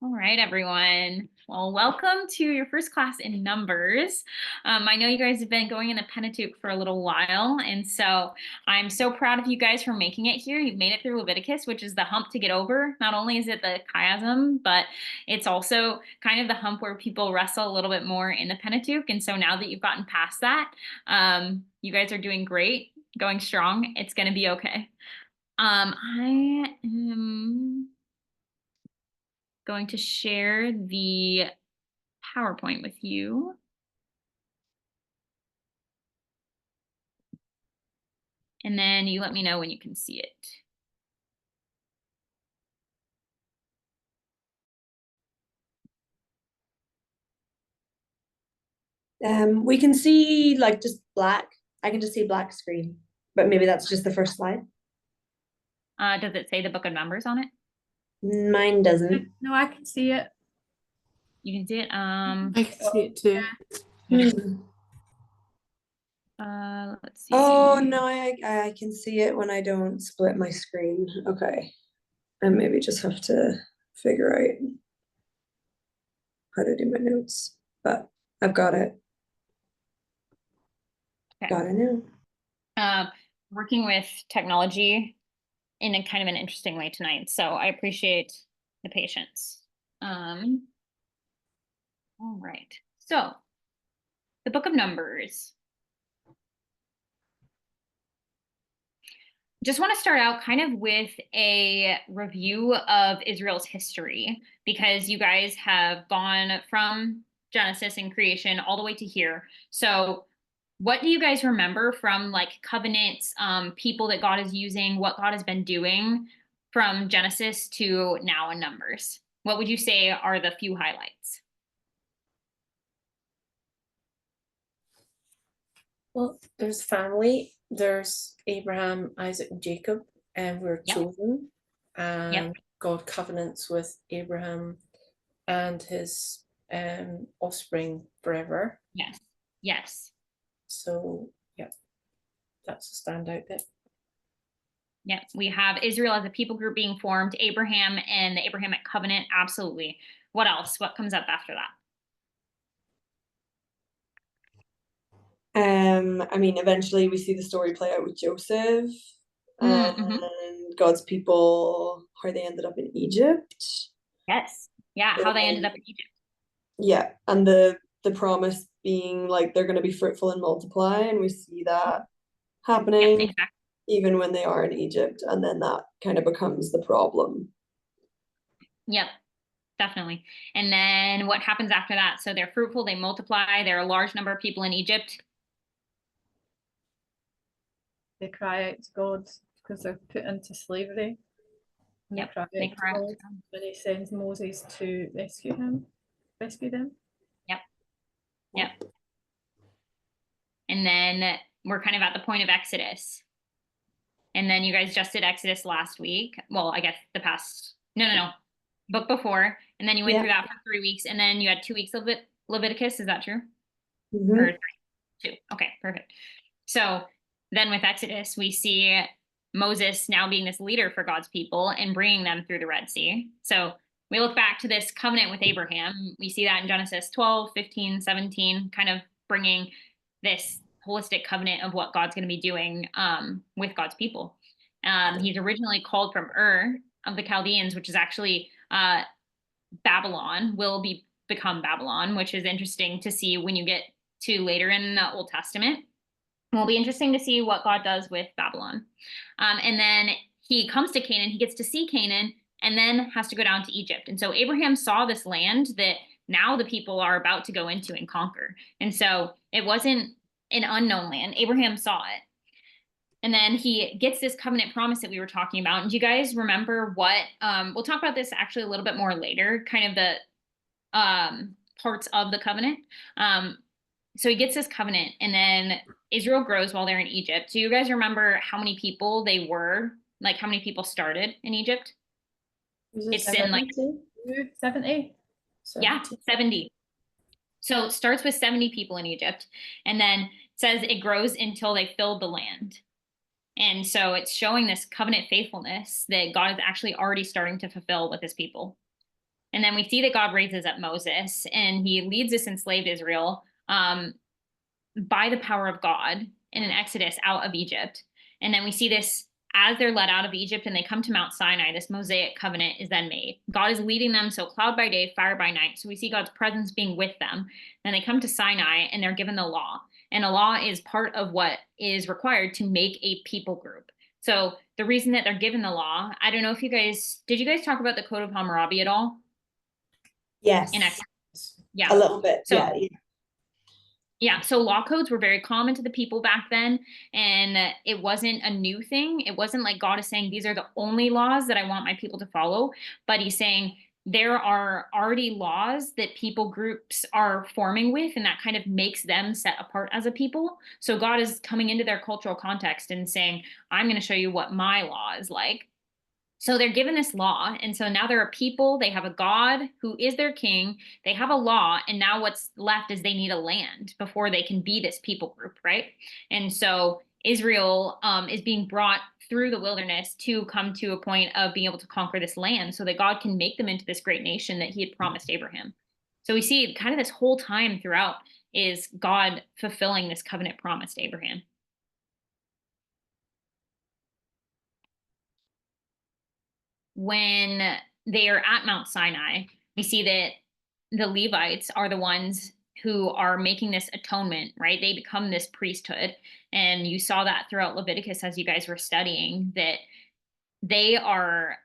All right, everyone. Well, welcome to your first class in numbers. I know you guys have been going in the Pentateuch for a little while, and so I'm so proud of you guys for making it here. You've made it through Leviticus, which is the hump to get over. Not only is it the chiasm, but it's also kind of the hump where people wrestle a little bit more in the Pentateuch. And so now that you've gotten past that, you guys are doing great, going strong. It's going to be okay. I am going to share the PowerPoint with you. And then you let me know when you can see it. We can see like just black. I can just see black screen, but maybe that's just the first slide. Does it say the Book of Numbers on it? Mine doesn't. No, I can see it. You can see it. I can see it too. Let's see. Oh no, I can see it when I don't split my screen. Okay. I maybe just have to figure out how to do my notes, but I've got it. Okay. Got it now. Working with technology in a kind of an interesting way tonight, so I appreciate the patience. All right. So the Book of Numbers. Just want to start out kind of with a review of Israel's history, because you guys have gone from Genesis and creation all the way to here. So what do you guys remember from like covenants, people that God is using, what God has been doing from Genesis to now in Numbers? What would you say are the few highlights? Well, there's family. There's Abraham, Isaac, and Jacob, and we're Yep. chosen. And Yep. God covenants with Abraham and his offspring forever. Yes. Yes. So yeah, that's a standout bit. Yeah, we have Israel as a people group being formed, Abraham and the Abrahamic covenant. Absolutely. What else? What comes up after that? I mean, eventually we see the story play out with Joseph and God's people, how they ended up in Egypt. Yes. Yeah, how they ended up in Egypt. Yeah, and the promise being like they're going to be fruitful and multiply, and we see that happening exactly. even when they are in Egypt, and then that kind of becomes the problem. Yep, definitely. And then what happens after that? So they're fruitful, they multiply, there are a large number of people in Egypt. They cry out to God because they're put into slavery. And Yep, they cry out to God when he sends Moses to rescue them. Yep. Yep. And then we're kind of at the point of Exodus. And then you guys just did Exodus last week. Well, I guess the past, no, book before. And then you went through that for 3 weeks. And then you had 2 weeks of Leviticus. Is that true? Or 2. Okay, perfect. So then with Exodus, we see Moses now being this leader for God's people and bringing them through the Red Sea. So we look back to this covenant with Abraham. We see that in Genesis 12, 15, 17, kind of bringing this holistic covenant of what God's going to be doing with God's people. He's originally called from Ur of the Chaldeans, which is actually Babylon, will become Babylon, which is interesting to see when you get to later in the Old Testament. It will be interesting to see what God does with Babylon. And then he comes to Canaan, he gets to see Canaan, and then has to go down to Egypt. And so Abraham saw this land that now the people are about to go into and conquer. And so it wasn't an unknown land. Abraham saw it. And then he gets this covenant promise that we were talking about. And do you guys remember what, we'll talk about this actually a little bit more later, kind of the parts of the covenant. So he gets this covenant, and then Israel grows while they're in Egypt. Do you guys remember how many people they were? Like how many people started in Egypt? It's in like 70. Yeah, 70. So it starts with 70 people in Egypt, and then it says it grows until they filled the land. And so it's showing this covenant faithfulness that God is actually already starting to fulfill with his people. And then we see that God raises up Moses, and he leads this enslaved Israel by the power of God in an exodus out of Egypt. And then we see this as they're led out of Egypt and they come to Mount Sinai. This Mosaic covenant is then made. God is leading them, so cloud by day, fire by night. So we see God's presence being with them. And they come to Sinai and they're given the law. And a law is part of what is required to make a people group. So the reason that they're given the law, I don't know if did you guys talk about the Code of Hammurabi at all? Yes. Yeah. A little bit. So, yeah. Yeah, so law codes were very common to the people back then, and it wasn't a new thing. It wasn't like God is saying, these are the only laws that I want my people to follow, but he's saying there are already laws that people groups are forming with, and that kind of makes them set apart as a people. So God is coming into their cultural context and saying, I'm going to show you what my law is like. So they're given this law. And so now they're a people, they have a God who is their king, they have a law, and now what's left is they need a land before they can be this people group, right? And so Israel is being brought through the wilderness to come to a point of being able to conquer this land so that God can make them into this great nation that he had promised Abraham. So we see kind of this whole time throughout is God fulfilling this covenant promise to Abraham. When they are at Mount Sinai, we see that the Levites are the ones who are making this atonement, right? They become this priesthood. And you saw that throughout Leviticus as you guys were studying, that they are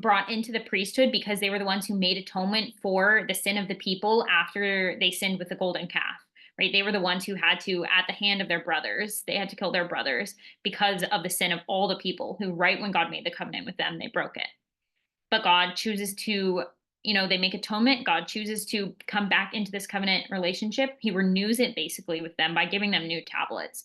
brought into the priesthood because they were the ones who made atonement for the sin of the people after they sinned with the golden calf. Right? They were the ones who had to, at the hand of their brothers, they had to kill their brothers because of the sin of all the people who, right when God made the covenant with them, they broke it. But God chooses to, they make atonement. God chooses to come back into this covenant relationship. He renews it basically with them by giving them new tablets,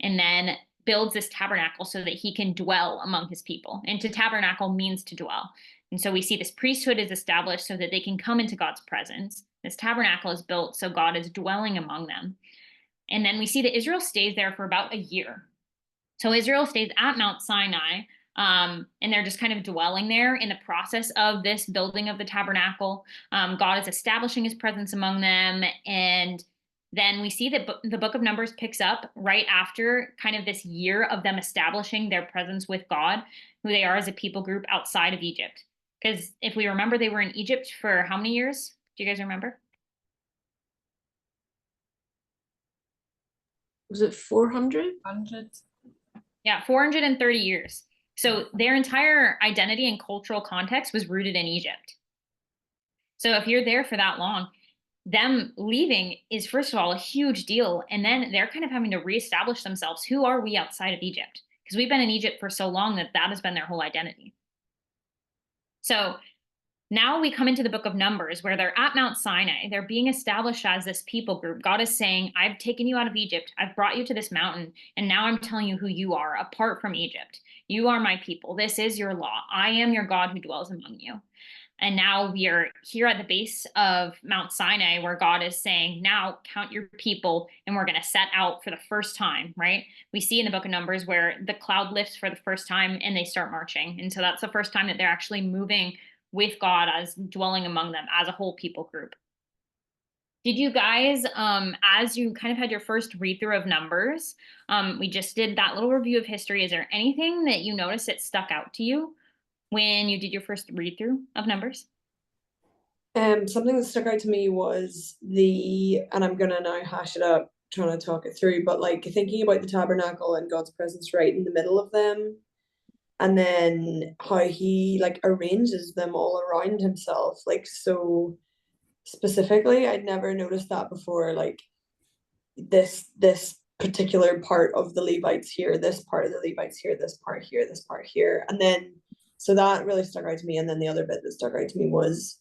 and then builds this tabernacle so that he can dwell among his people. And to tabernacle means to dwell. And so we see this priesthood is established so that they can come into God's presence. This tabernacle is built so God is dwelling among them. And then we see that Israel stays there for about a year. So Israel stays at Mount Sinai, and they're just kind of dwelling there in the process of this building of the tabernacle. God is establishing his presence among them. And then we see that the book of Numbers picks up right after kind of this year of them establishing their presence with God, who they are as a people group outside of Egypt. Because if we remember, they were in Egypt for how many years? Do you guys remember? Was it 400? 100. Yeah, 430 years. So their entire identity and cultural context was rooted in Egypt. So if you're there for that long, them leaving is, first of all, a huge deal. And then they're kind of having to reestablish themselves. Who are we outside of Egypt? Because we've been in Egypt for so long that has been their whole identity. So now we come into the book of Numbers where they're at Mount Sinai. They're being established as this people group. God is saying, I've taken you out of Egypt. I've brought you to this mountain. And now I'm telling you who you are apart from Egypt. You are my people. This is your law. I am your God who dwells among you. And now we are here at the base of Mount Sinai where God is saying, now count your people and we're going to set out for the first time, right? We see in the book of Numbers where the cloud lifts for the first time and they start marching. And so that's the first time that they're actually moving with God as dwelling among them as a whole people group. Did you guys, as you kind of had your first read through of Numbers, we just did that little review of history. Is there anything that you noticed that stuck out to you when you did your first read through of Numbers? Something that stuck out to me was and I'm gonna now hash it up, trying to talk it through, but like thinking about the tabernacle and God's presence right in the middle of them, and then how he like arranges them all around himself, like so specifically. I'd never noticed that before, like this particular part of the Levites here, this part of the Levites here, this part here, this part here. And then so that really stuck out to me. And then the other bit that stuck out to me was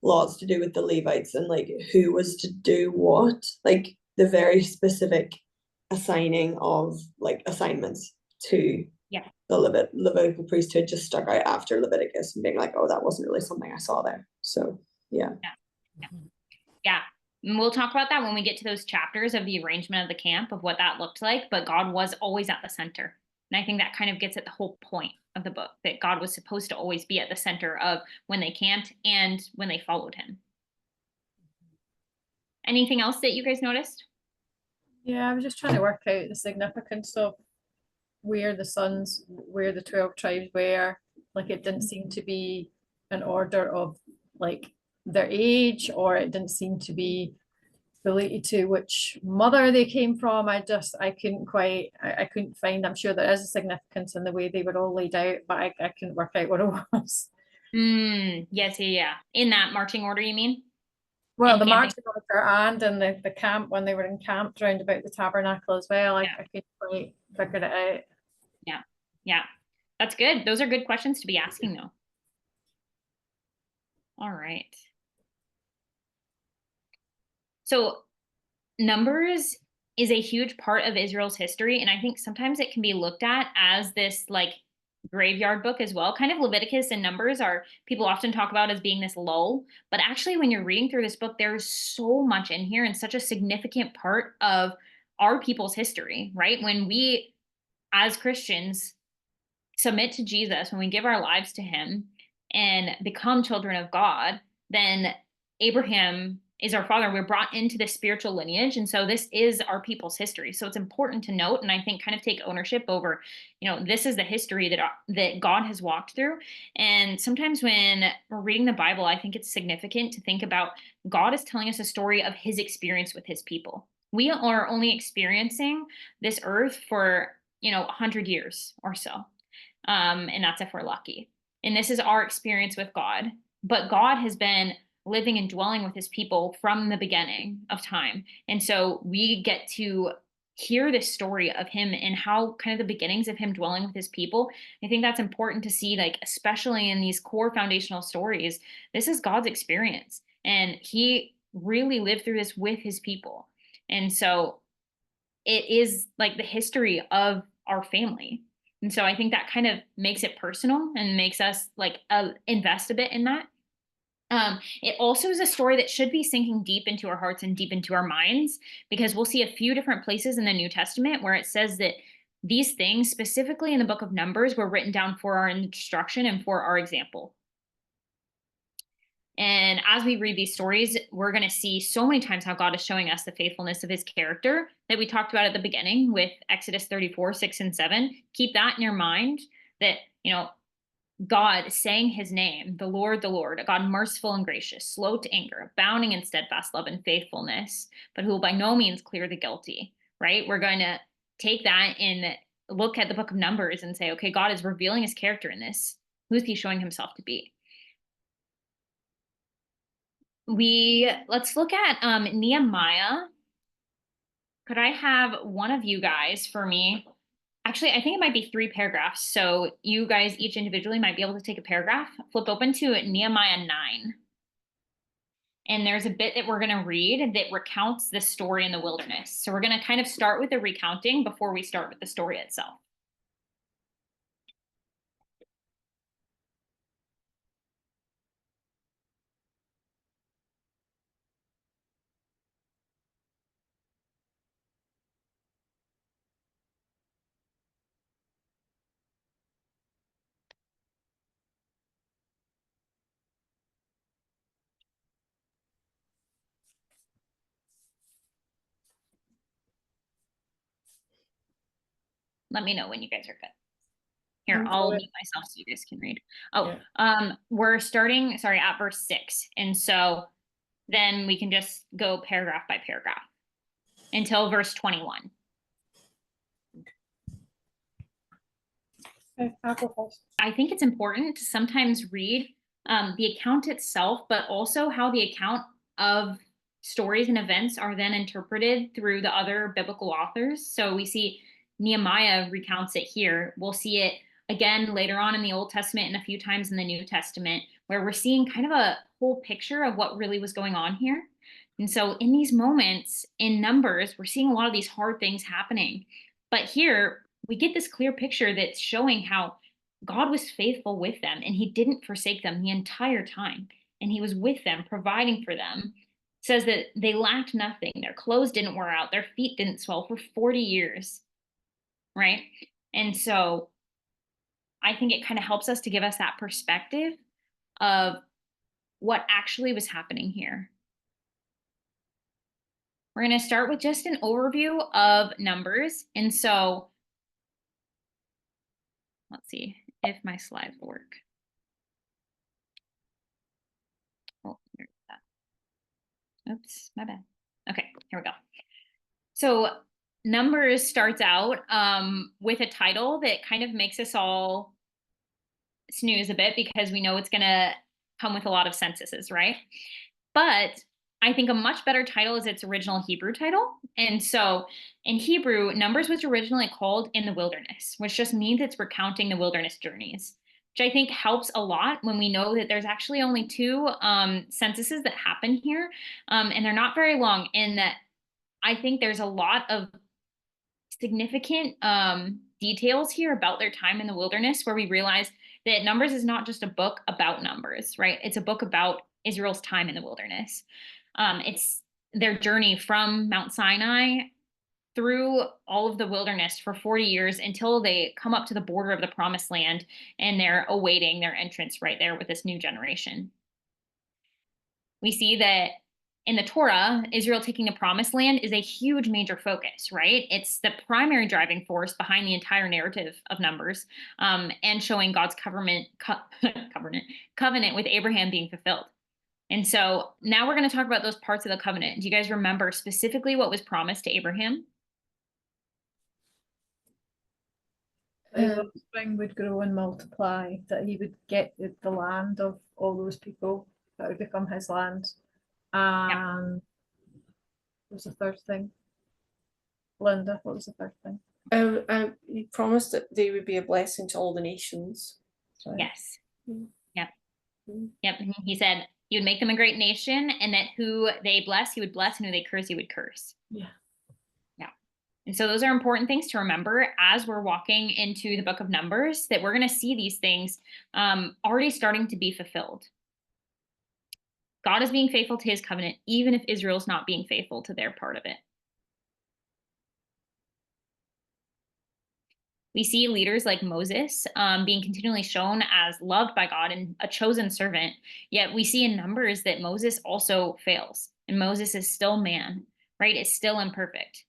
lots to do with the Levites and like who was to do what, like the very specific assigning of like assignments to the Levitical priesthood just stuck out after Leviticus, and being like, oh, that wasn't really something I saw there. So yeah. And we'll talk about that when we get to those chapters of the arrangement of the camp, of what that looked like. But God was always at the center. And I think that kind of gets at the whole point of the book, that God was supposed to always be at the center of when they camped and when they followed him. Anything else that you guys noticed? Yeah, I was just trying to work out the significance of where the 12 tribes were. Like, it didn't seem to be an order of like their age, or it didn't seem to be related to which mother they came from. I couldn't find. I'm sure there is a significance in the way they were all laid out, but I couldn't work out what it was. Yes, yeah. In that marching order, you mean? Well, And the camping. marching order and in the camp when they were encamped round about the tabernacle as well. Yeah. I couldn't quite figure it out. Yeah, that's good. Those are good questions to be asking, though. All right. So Numbers is a huge part of Israel's history, and I think sometimes it can be looked at as this like graveyard book as well. Kind of Leviticus and Numbers are people often talk about as being this lull, but actually when you're reading through this book, there's so much in here and such a significant part of our people's history, right? When we as Christians submit to Jesus, when we give our lives to him and become children of God, then Abraham is our father. We're brought into this spiritual lineage. And so this is our people's history. So it's important to note, and I think kind of take ownership over, this is the history that God has walked through. And sometimes when we're reading the Bible, I think it's significant to think about God is telling us a story of his experience with his people. We are only experiencing this earth for, 100 years or so. And that's if we're lucky. And this is our experience with God. But God has been living and dwelling with his people from the beginning of time. And so we get to hear this story of him and how kind of the beginnings of him dwelling with his people. I think that's important to see, like, especially in these core foundational stories, this is God's experience. And he really lived through this with his people. And so it is like the history of our family. And so I think that kind of makes it personal and makes us like invest a bit in that. It also is a story that should be sinking deep into our hearts and deep into our minds, because we'll see a few different places in the New Testament where it says that these things, specifically in the book of Numbers, were written down for our instruction and for our example. And as we read these stories, we're going to see so many times how God is showing us the faithfulness of his character that we talked about at the beginning with Exodus 34, 6 and 7. Keep that in your mind, that, God saying his name, the Lord, a God merciful and gracious, slow to anger, abounding in steadfast love and faithfulness, but who will by no means clear the guilty, right? We're going to take that and look at the book of Numbers and say, okay, God is revealing his character in this. Who is he showing himself to be? Let's look at Nehemiah. Could I have one of you guys for me? Actually, I think it might be 3 paragraphs. So you guys each individually might be able to take a paragraph, flip open to Nehemiah 9. And there's a bit that we're going to read that recounts the story in the wilderness. So we're going to kind of start with the recounting before we start with the story itself. Let me know when you guys are good. Here, I'll mute myself so you guys can read. We're starting, at verse 6. And so then we can just go paragraph by paragraph until verse 21. Okay, I'll go first. I think it's important to sometimes read the account itself, but also how the account of stories and events are then interpreted through the other biblical authors. So we see Nehemiah recounts it here. We'll see it again later on in the Old Testament and a few times in the New Testament, where we're seeing kind of a whole picture of what really was going on here. And so in these moments in Numbers, we're seeing a lot of these hard things happening. But here we get this clear picture that's showing how God was faithful with them and he didn't forsake them the entire time. And he was with them, providing for them. It says that they lacked nothing. Their clothes didn't wear out. Their feet didn't swell for 40 years. Right? And so I think it kind of helps us to give us that perspective of what actually was happening here. We're going to start with just an overview of numbers. And so let's see if my slides work. Oh, here's that. Oops, my bad. Okay, here we go. So Numbers starts out with a title that kind of makes us all snooze a bit because we know it's going to come with a lot of censuses, right? But I think a much better title is its original Hebrew title. And so in Hebrew, Numbers was originally called In the Wilderness, which just means it's recounting the wilderness journeys, which I think helps a lot when we know that there's actually only two censuses that happen here. And they're not very long, in that I think there's a lot of significant details here about their time in the wilderness, where we realize that Numbers is not just a book about numbers, right? It's a book about Israel's time in the wilderness. It's their journey from Mount Sinai through all of the wilderness for 40 years until they come up to the border of the promised land, and they're awaiting their entrance right there with this new generation. We see that in the Torah, Israel taking the promised land is a huge major focus, right? It's the primary driving force behind the entire narrative of Numbers, and showing God's covenant with Abraham being fulfilled. And so now we're going to talk about those parts of the covenant. Do you guys remember specifically what was promised to Abraham? His offspring would grow and multiply, that he would get the land of all those people, that would become his land. And what was the third thing? Linda, what was the third thing? He promised that they would be a blessing to all the nations. Sorry. Yes. Mm. Yep. Mm. Yep. And he said he would make them a great nation, and that who they bless, he would bless, and who they curse, he would curse. Yeah. Yeah. And so those are important things to remember as we're walking into the book of Numbers, that we're going to see these things already starting to be fulfilled. God is being faithful to his covenant, even if Israel's not being faithful to their part of it. We see leaders like Moses being continually shown as loved by God and a chosen servant. Yet we see in Numbers that Moses also fails, and Moses is still man, right? It's still imperfect.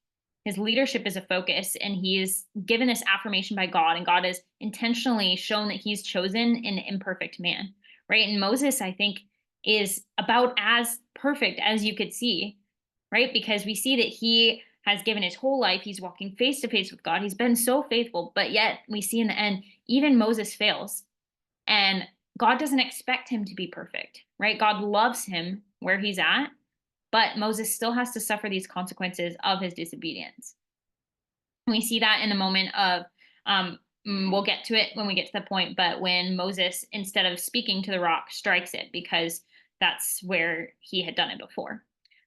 His leadership is a focus, and he is given this affirmation by God, and God has intentionally shown that he's chosen an imperfect man, right? And Moses, I think, is about as perfect as you could see, right? Because we see that he has given his whole life. He's walking face to face with God. He's been so faithful, but yet we see in the end, even Moses fails, and God doesn't expect him to be perfect, right? God loves him where he's at, but Moses still has to suffer these consequences of his disobedience. We see that in the moment of, we'll get to it when we get to the point, but when Moses, instead of speaking to the rock, strikes it, because that's where he had done it before.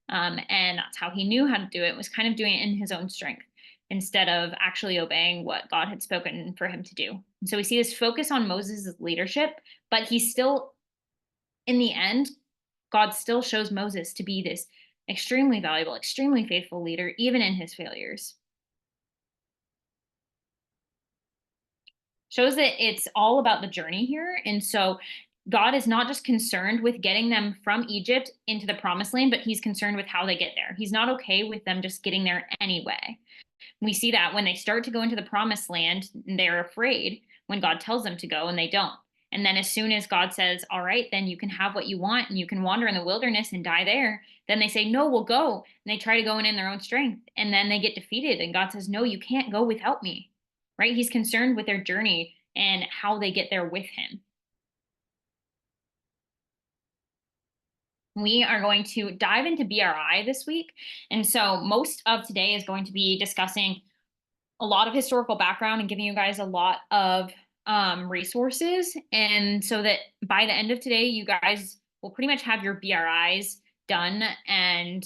And that's how he knew how to do it, was kind of doing it in his own strength instead of actually obeying what God had spoken for him to do. And so we see this focus on Moses' leadership, but he's still, in the end, God still shows Moses to be this extremely valuable, extremely faithful leader, even in his failures. Shows that it's all about the journey here. And so God is not just concerned with getting them from Egypt into the promised land, but he's concerned with how they get there. He's not okay with them just getting there anyway. We see that when they start to go into the promised land, they're afraid when God tells them to go, and they don't. And then as soon as God says, all right, then you can have what you want and you can wander in the wilderness and die there, then they say, no, we'll go. And they try to go in their own strength. And then they get defeated. And God says, no, you can't go without me, right? He's concerned with their journey and how they get there with him. We are going to dive into BRI this week. And so most of today is going to be discussing a lot of historical background and giving you guys a lot of resources. And so that by the end of today, you guys will pretty much have your BRIs done, and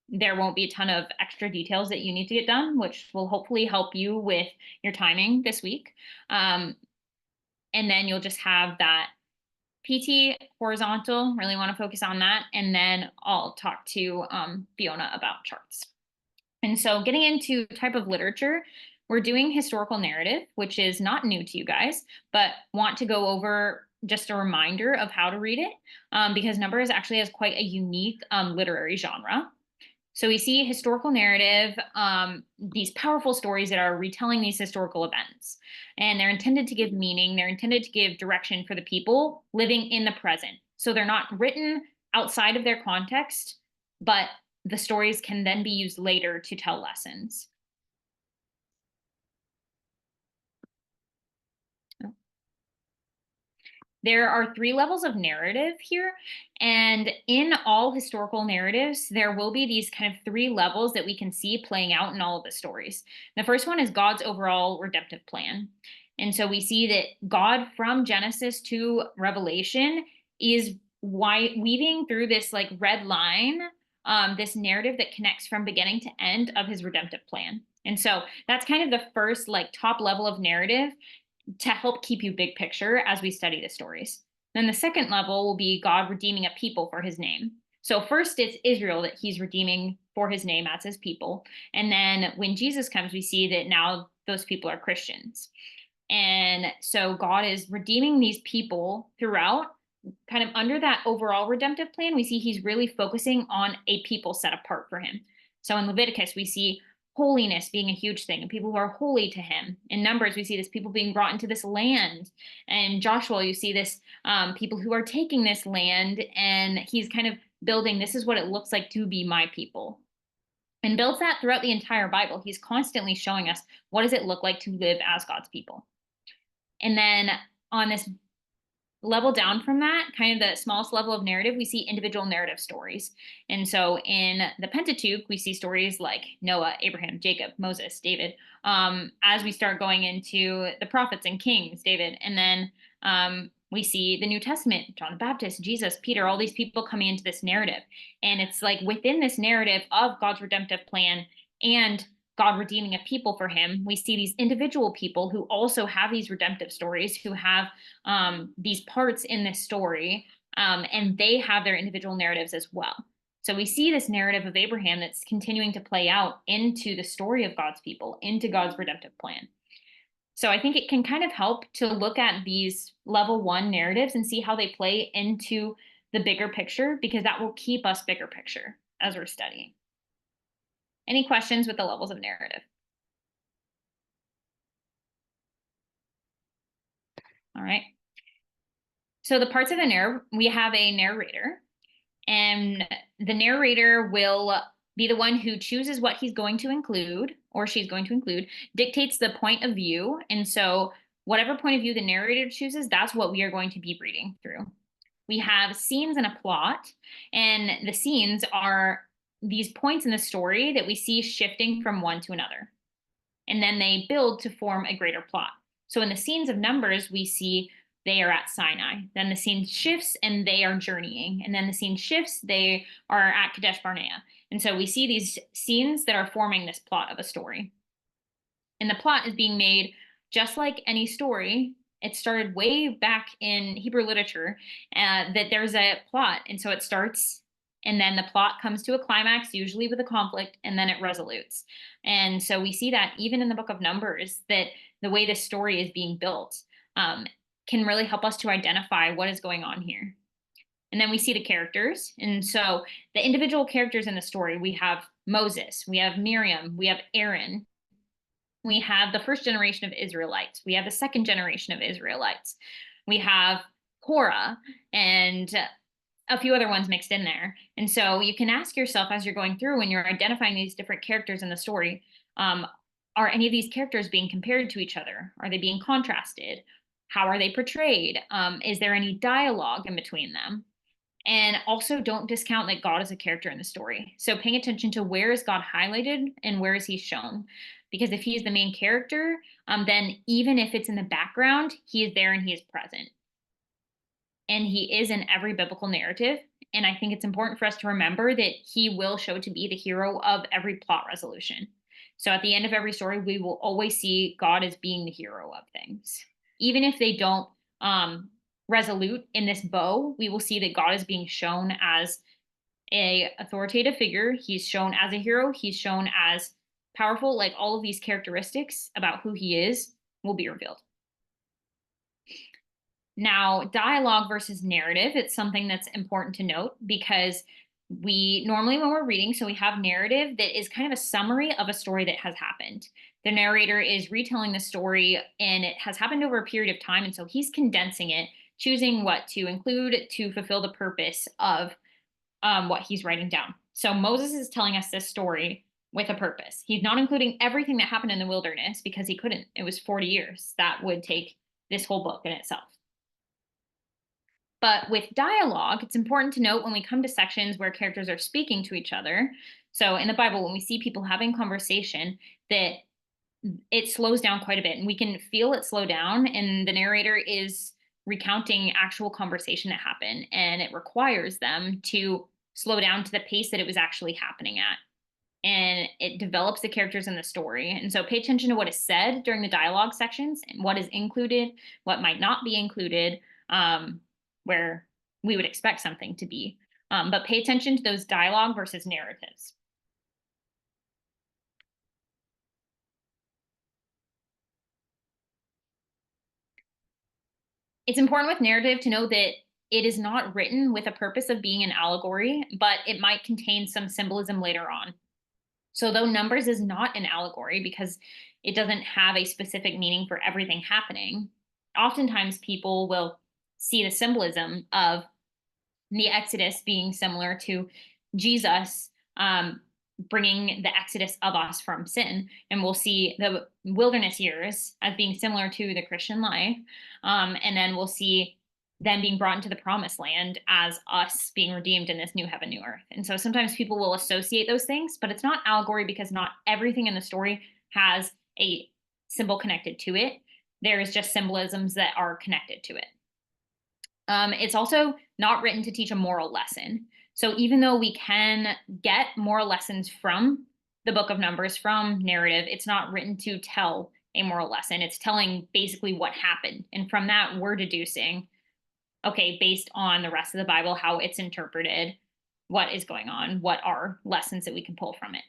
there won't be a ton of extra details that you need to get done, which will hopefully help you with your timing this week. And then you'll just have that PT horizontal, really want to focus on that. And then I'll talk to Fiona about charts. And so getting into type of literature, we're doing historical narrative, which is not new to you guys, but want to go over just a reminder of how to read it, because Numbers actually has quite a unique literary genre. So we see historical narrative, these powerful stories that are retelling these historical events. And they're intended to give meaning, they're intended to give direction for the people living in the present. So they're not written outside of their context, but the stories can then be used later to tell lessons. There are 3 levels of narrative here, and in all historical narratives, there will be these kind of 3 levels that we can see playing out in all of the stories. The first one is God's overall redemptive plan. And so we see that God, from Genesis to Revelation, is weaving through this like red line, this narrative that connects from beginning to end of his redemptive plan. And so that's kind of the first like top level of narrative to help keep you big picture as we study the stories. Then the second level will be God redeeming a people for his name. So first it's Israel that he's redeeming for his name as his people. And then when Jesus comes, we see that now those people are Christians. And so God is redeeming these people throughout, kind of under that overall redemptive plan. We see he's really focusing on a people set apart for him. So in Leviticus, we see holiness being a huge thing and people who are holy to him. In Numbers, we see this people being brought into this land. And Joshua, you see this people who are taking this land, and he's kind of building, this is what it looks like to be my people. And builds that throughout the entire Bible. He's constantly showing us, what does it look like to live as God's people? And then on this level down from that, kind of the smallest level of narrative, we see individual narrative stories. And so in the Pentateuch, we see stories like Noah, Abraham, Jacob, Moses, David. As we start going into the prophets and kings, David, and then we see the New Testament, John the Baptist, Jesus, Peter, all these people coming into this narrative. And it's like within this narrative of God's redemptive plan and God redeeming a people for him, we see these individual people who also have these redemptive stories, who have these parts in this story, and they have their individual narratives as well. So we see this narrative of Abraham that's continuing to play out into the story of God's people, into God's redemptive plan. So I think it can kind of help to look at these level 1 narratives and see how they play into the bigger picture, because that will keep us bigger picture as we're studying. Any questions with the levels of narrative? All right. So the parts of the narrative, we have a narrator, and the narrator will be the one who chooses what he's going to include, or she's going to include, dictates the point of view. And so whatever point of view the narrator chooses, that's what we are going to be reading through. We have scenes and a plot, and the scenes are these points in the story that we see shifting from one to another. And then they build to form a greater plot. So in the scenes of Numbers, we see they are at Sinai. Then the scene shifts and they are journeying. And then the scene shifts, they are at Kadesh Barnea. And so we see these scenes that are forming this plot of a story. And the plot is being made just like any story. It started way back in Hebrew literature, that there's a plot. And so it starts, and then the plot comes to a climax, usually with a conflict, and then it resolutes. And so we see that even in the book of Numbers, that the way this story is being built can really help us to identify what is going on here. And then we see the characters. And so the individual characters in the story, we have Moses, we have Miriam, we have Aaron, we have the first generation of Israelites, we have the second generation of Israelites, we have Korah, and a few other ones mixed in there. And so you can ask yourself as you're going through, when you're identifying these different characters in the story, are any of these characters being compared to each other? Are they being contrasted? How are they portrayed? Is there any dialogue in between them? And also don't discount that God is a character in the story. So paying attention to where is God highlighted and where is he shown? Because if he is the main character, then even if it's in the background, he is there and he is present. And he is in every biblical narrative. And I think it's important for us to remember that he will show to be the hero of every plot resolution. So at the end of every story, we will always see God as being the hero of things. Even if they don't resolute in this bow, we will see that God is being shown as a authoritative figure. He's shown as a hero. He's shown as powerful, like all of these characteristics about who he is will be revealed. Now, dialogue versus narrative, it's something that's important to note because we normally, when we're reading, so we have narrative that is kind of a summary of a story that has happened. The narrator is retelling the story and it has happened over a period of time. And so he's condensing it, choosing what to include to fulfill the purpose of what he's writing down. So Moses is telling us this story with a purpose. He's not including everything that happened in the wilderness because he couldn't. It was 40 years. That would take this whole book in itself. But with dialogue, it's important to note when we come to sections where characters are speaking to each other. So in the Bible, when we see people having conversation, that it slows down quite a bit and we can feel it slow down, and the narrator is recounting actual conversation that happened, and it requires them to slow down to the pace that it was actually happening at. And it develops the characters in the story. And so pay attention to what is said during the dialogue sections and what is included, what might not be included, where we would expect something to be. But pay attention to those dialogue versus narratives. It's important with narrative to know that it is not written with a purpose of being an allegory, but it might contain some symbolism later on. So though Numbers is not an allegory because it doesn't have a specific meaning for everything happening, oftentimes people will see the symbolism of the Exodus being similar to Jesus bringing the exodus of us from sin. And we'll see the wilderness years as being similar to the Christian life. And then we'll see them being brought into the promised land as us being redeemed in this new heaven, new earth. And so sometimes people will associate those things, but it's not allegory because not everything in the story has a symbol connected to it. There's just symbolisms that are connected to it. It's also not written to teach a moral lesson. So even though we can get moral lessons from the book of Numbers, from narrative, it's not written to tell a moral lesson. It's telling basically what happened. And from that, we're deducing, okay, based on the rest of the Bible, how it's interpreted, what is going on, what are lessons that we can pull from it.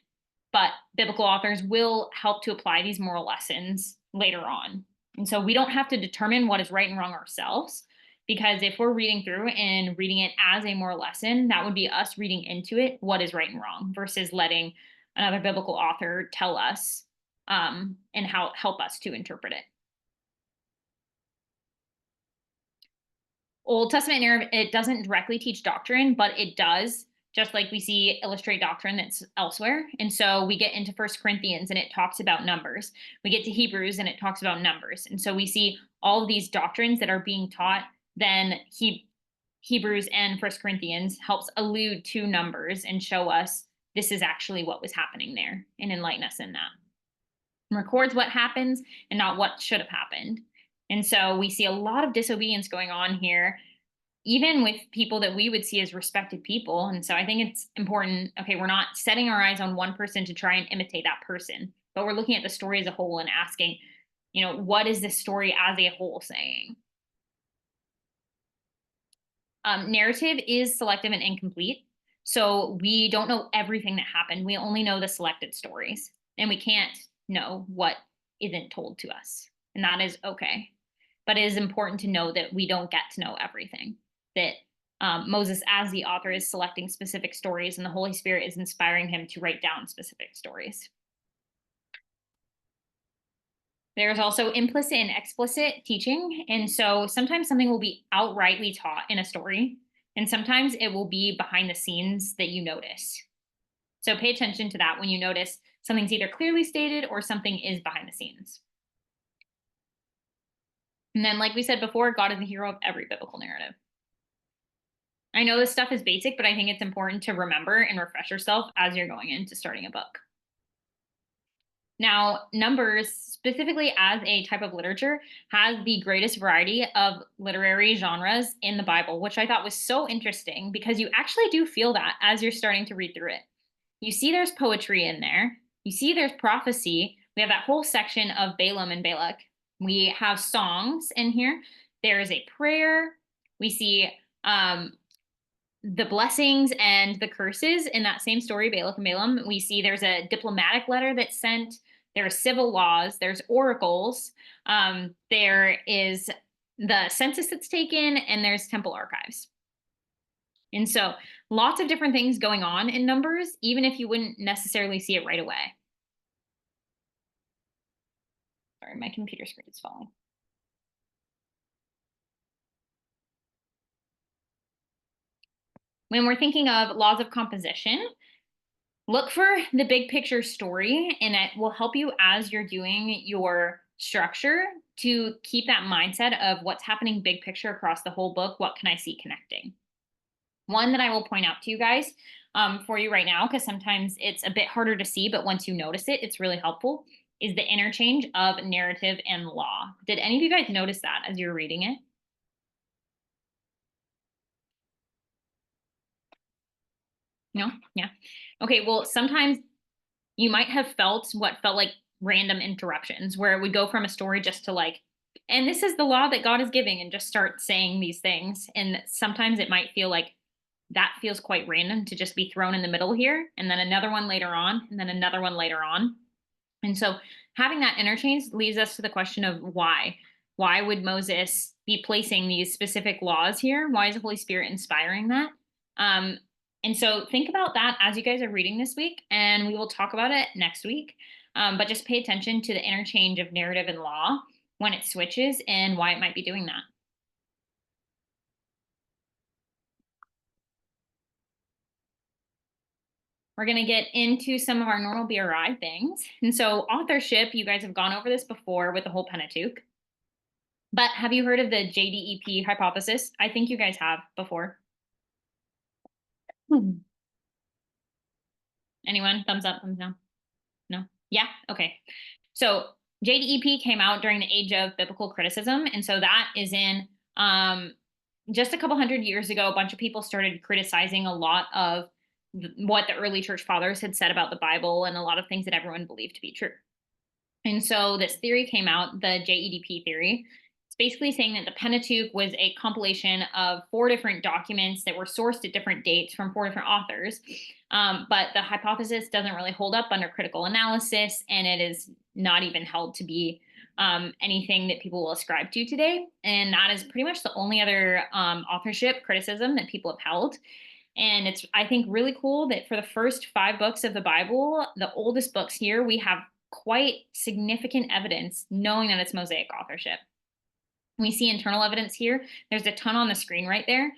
But biblical authors will help to apply these moral lessons later on. And so we don't have to determine what is right and wrong ourselves, because if we're reading through and reading it as a moral lesson, that would be us reading into it what is right and wrong versus letting another biblical author tell us and help us to interpret it. Old Testament narrative, it doesn't directly teach doctrine, but it does, just like we see illustrate doctrine that's elsewhere. And so we get into 1 Corinthians and it talks about numbers. We get to Hebrews and it talks about numbers. And so we see all of these doctrines that are being taught. Then Hebrews and 1 Corinthians helps allude to numbers and show us this is actually what was happening there and enlighten us in that. And records what happens and not what should have happened. And so we see a lot of disobedience going on here, even with people that we would see as respected people. And so I think it's important, okay, we're not setting our eyes on one person to try and imitate that person, but we're looking at the story as a whole and asking, what is this story as a whole saying? Narrative is selective and incomplete. So we don't know everything that happened. We only know the selected stories, and we can't know what isn't told to us. And that is okay. But it is important to know that we don't get to know everything, that Moses, as the author, is selecting specific stories, and the Holy Spirit is inspiring him to write down specific stories. There's also implicit and explicit teaching. And so sometimes something will be outrightly taught in a story, and sometimes it will be behind the scenes that you notice. So pay attention to that when you notice something's either clearly stated or something is behind the scenes. And then, like we said before, God is the hero of every biblical narrative. I know this stuff is basic, but I think it's important to remember and refresh yourself as you're going into starting a book. Now, Numbers, specifically as a type of literature, has the greatest variety of literary genres in the Bible, which I thought was so interesting because you actually do feel that as you're starting to read through it. You see there's poetry in there. You see there's prophecy. We have that whole section of Balaam and Balak. We have songs in here. There is a prayer. We see the blessings and the curses in that same story, Balak and Balaam. We see there's a diplomatic letter that's sent. There are civil laws. There's oracles. There is the census that's taken, and there's temple archives. And so lots of different things going on in Numbers, even if you wouldn't necessarily see it right away. Sorry, my computer screen is falling. When we're thinking of laws of composition, look for the big picture story, and it will help you as you're doing your structure to keep that mindset of what's happening big picture across the whole book. What can I see connecting? One that I will point out to you guys for you right now, because sometimes it's a bit harder to see, but once you notice it, it's really helpful, is the interchange of narrative and law. Did any of you guys notice that as you were reading it? No? Yeah. Okay, well, sometimes you might have felt what felt like random interruptions where it would go from a story just to like, and this is the law that God is giving, and just start saying these things. And sometimes it might feel like that feels quite random to just be thrown in the middle here, and then another one later on, and then another one later on. And so having that interchange leads us to the question of why. Why would Moses be placing these specific laws here? Why is the Holy Spirit inspiring that? And so think about that as you guys are reading this week, and we will talk about it next week. But just pay attention to the interchange of narrative and law when it switches and why it might be doing that. We're going to get into some of our normal BRI things. And so authorship, you guys have gone over this before with the whole Pentateuch. But have you heard of the JDEP hypothesis? I think you guys have before. Anyone? Thumbs up, thumbs down? No? Yeah? Okay. So JDEP came out during the age of biblical criticism. And so that is in just a couple hundred years ago, a bunch of people started criticizing a lot of what the early church fathers had said about the Bible and a lot of things that everyone believed to be true. And so this theory came out, the JEDP theory. It's basically saying that the Pentateuch was a compilation of 4 different documents that were sourced at different dates from 4 different authors. But the hypothesis doesn't really hold up under critical analysis, and it is not even held to be anything that people will ascribe to today. And that is pretty much the only other authorship criticism that people have held. And it's, I think, really cool that for the first 5 books of the Bible, the oldest books here, we have quite significant evidence knowing that it's Mosaic authorship. We see internal evidence here. There's a ton on the screen right there.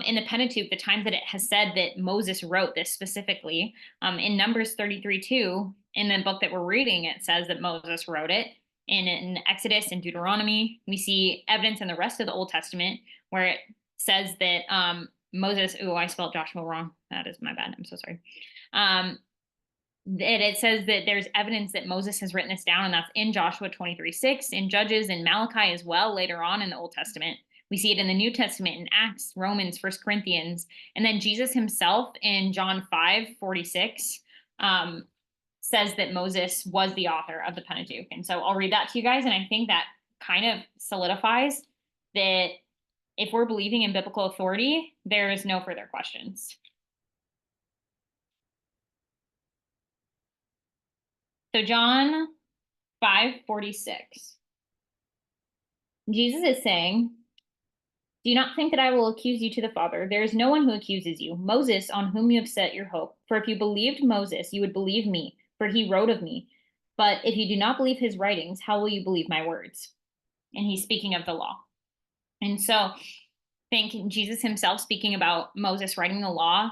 In the Pentateuch, the times that it has said that Moses wrote this specifically, in Numbers 33:2, in the book that we're reading, it says that Moses wrote it. And in Exodus and Deuteronomy, we see evidence in the rest of the Old Testament where it says that Moses, I spelled Joshua wrong. That is my bad. I'm so sorry. It says that there's evidence that Moses has written this down, and that's in Joshua 23:6, in Judges and Malachi as well later on in the Old Testament. We see it in the New Testament in Acts, Romans, 1 Corinthians, and then Jesus himself in John 5:46 says that Moses was the author of the Pentateuch. And so I'll read that to you guys, and I think that kind of solidifies that if we're believing in biblical authority, there is no further questions. So John 5:46. Jesus is saying, "Do not think that I will accuse you to the Father. There is no one who accuses you. Moses, on whom you have set your hope. For if you believed Moses, you would believe me, for he wrote of me. But if you do not believe his writings, how will you believe my words?" And he's speaking of the law. And so think Jesus himself speaking about Moses writing the law,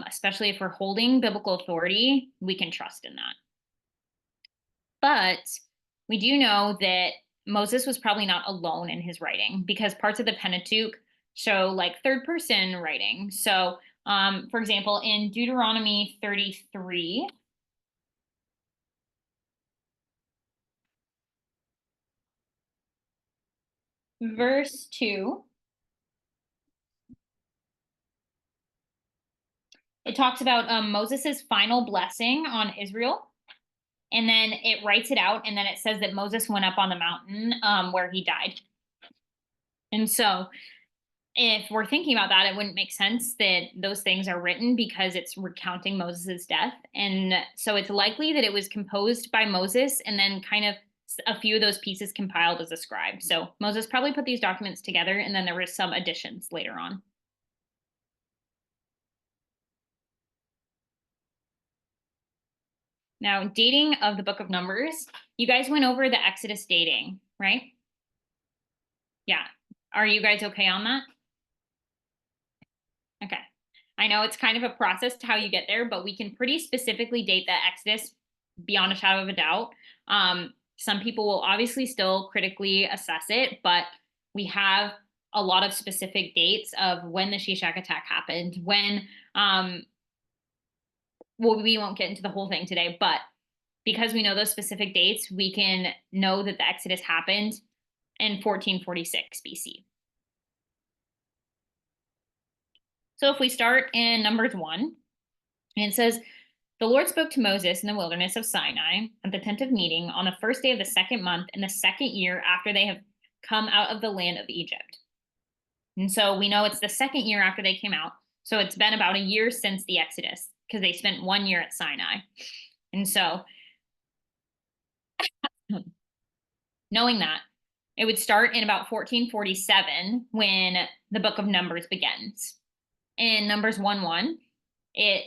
especially if we're holding biblical authority, we can trust in that. But we do know that Moses was probably not alone in his writing, because parts of the Pentateuch show like 3rd person writing. So, for example, in Deuteronomy 33, verse 2, it talks about Moses's final blessing on Israel. And then it writes it out, and then it says that Moses went up on the mountain where he died. And so if we're thinking about that, it wouldn't make sense that those things are written because it's recounting Moses' death. And so it's likely that it was composed by Moses and then kind of a few of those pieces compiled as a scribe. So Moses probably put these documents together, and then there were some additions later on. Now, dating of the book of Numbers, you guys went over the Exodus dating, right? Yeah. Are you guys okay on that? Okay. I know it's kind of a process to how you get there, but we can pretty specifically date the Exodus beyond a shadow of a doubt. Some people will obviously still critically assess it, but we have a lot of specific dates of when the Shishak attack happened, when, well, we won't get into the whole thing today, but because we know those specific dates, we can know that the Exodus happened in 1446 BC. So if we start in Numbers 1, and it says, the Lord spoke to Moses in the wilderness of Sinai at the tent of meeting on the first day of the second month in the second year after they have come out of the land of Egypt. And so we know it's the second year after they came out. So it's been about a year since the Exodus because they spent 1 year at Sinai. And so knowing that, it would start in about 1447 when the book of Numbers begins. In Numbers 1:1, it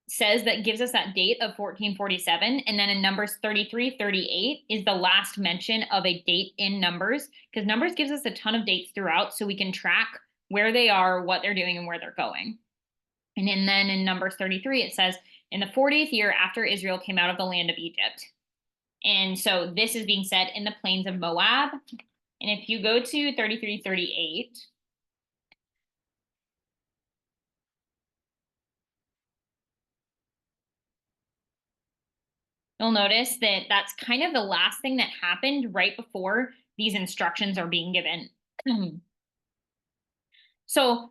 says that gives us that date of 1447. And then in Numbers 33:38 is the last mention of a date in Numbers, because Numbers gives us a ton of dates throughout so we can track where they are, what they're doing, and where they're going. And then in Numbers 33, it says, in the 40th year after Israel came out of the land of Egypt. And so this is being said in the plains of Moab. And if you go to 33:38, you'll notice that that's kind of the last thing that happened right before these instructions are being given. So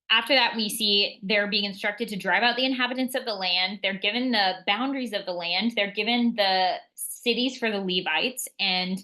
after that, we see they're being instructed to drive out the inhabitants of the land. They're given the boundaries of the land. They're given the cities for the Levites and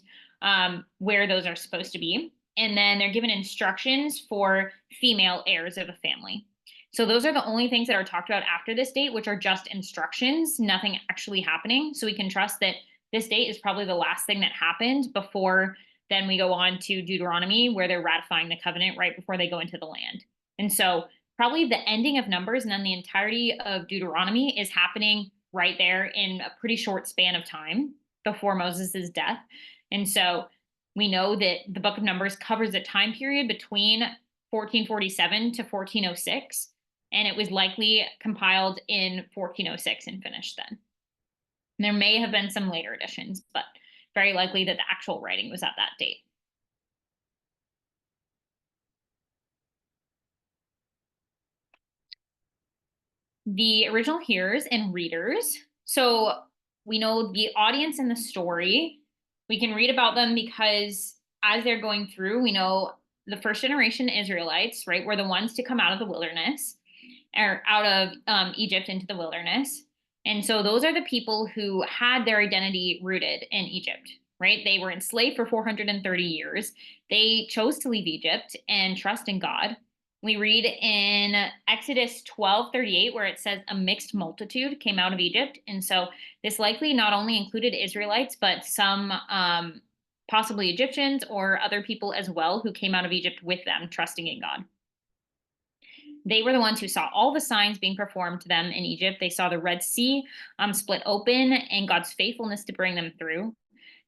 where those are supposed to be. And then they're given instructions for female heirs of a family. So those are the only things that are talked about after this date, which are just instructions, nothing actually happening. So we can trust that this date is probably the last thing that happened before then we go on to Deuteronomy, where they're ratifying the covenant right before they go into the land. And so probably the ending of Numbers and then the entirety of Deuteronomy is happening right there in a pretty short span of time before Moses' death. And so we know that the book of Numbers covers a time period between 1447 to 1406, and it was likely compiled in 1406 and finished then. And there may have been some later additions, but very likely that the actual writing was at that date. The original hearers and readers. So we know the audience in the story. We can read about them because as they're going through, we know the first generation Israelites, right, were the ones to come out of the wilderness or out of Egypt into the wilderness. And so those are the people who had their identity rooted in Egypt, right? They were enslaved for 430 years. They chose to leave Egypt and trust in God. We read in Exodus 12:38, where it says a mixed multitude came out of Egypt. And so this likely not only included Israelites, but some possibly Egyptians or other people as well who came out of Egypt with them, trusting in God. They were the ones who saw all the signs being performed to them in Egypt. They saw the Red Sea split open and God's faithfulness to bring them through.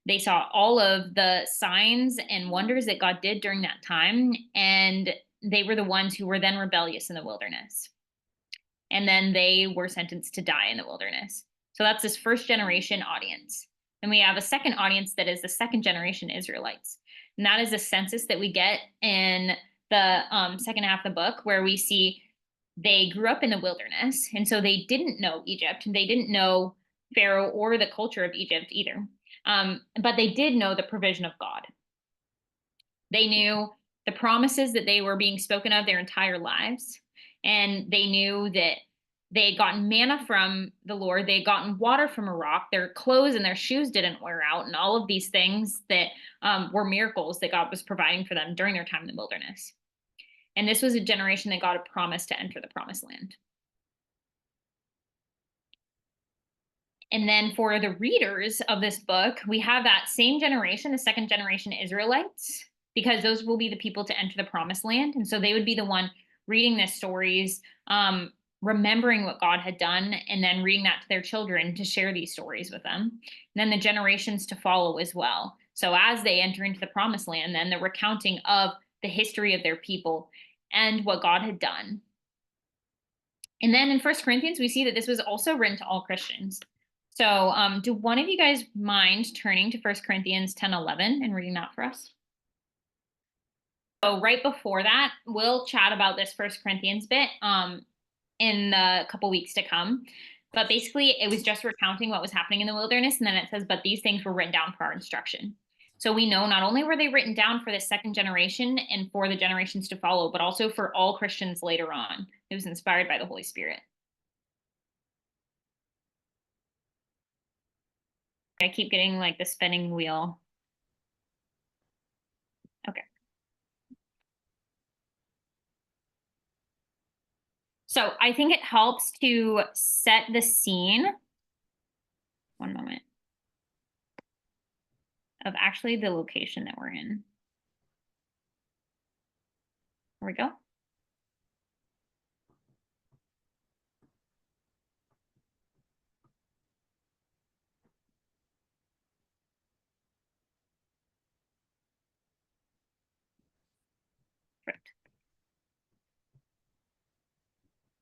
They saw all of the signs and wonders that God did during that time. And they were the ones who were then rebellious in the wilderness. And then they were sentenced to die in the wilderness. So that's this first generation audience. Then we have a second audience that is the second generation Israelites. And that is a census that we get in the second half of the book, where we see they grew up in the wilderness. And so they didn't know Egypt. They didn't know Pharaoh or the culture of Egypt either. But they did know the provision of God. They knew the promises that they were being spoken of their entire lives. And they knew that they had gotten manna from the Lord. They had gotten water from a rock. Their clothes and their shoes didn't wear out. And all of these things that were miracles that God was providing for them during their time in the wilderness. And this was a generation that God had promised to enter the promised land. And then for the readers of this book, we have that same generation, the second generation Israelites, because those will be the people to enter the promised land. And so they would be the one reading the stories, remembering what God had done, and then reading that to their children to share these stories with them. And then the generations to follow as well. So as they enter into the promised land, then the recounting of the history of their people and what God had done. And then in 1 Corinthians, we see that this was also written to all Christians. So do one of you guys mind turning to 1 Corinthians 10:11 and reading that for us? So right before that, we'll chat about this 1 Corinthians bit in the couple weeks to come. But basically, it was just recounting what was happening in the wilderness. And then it says, but these things were written down for our instruction. So we know not only were they written down for the second generation and for the generations to follow, but also for all Christians later on. It was inspired by the Holy Spirit. I keep getting like the spinning wheel. Okay. So I think it helps to set the scene. One moment. Of actually the location that we're in. Here we go.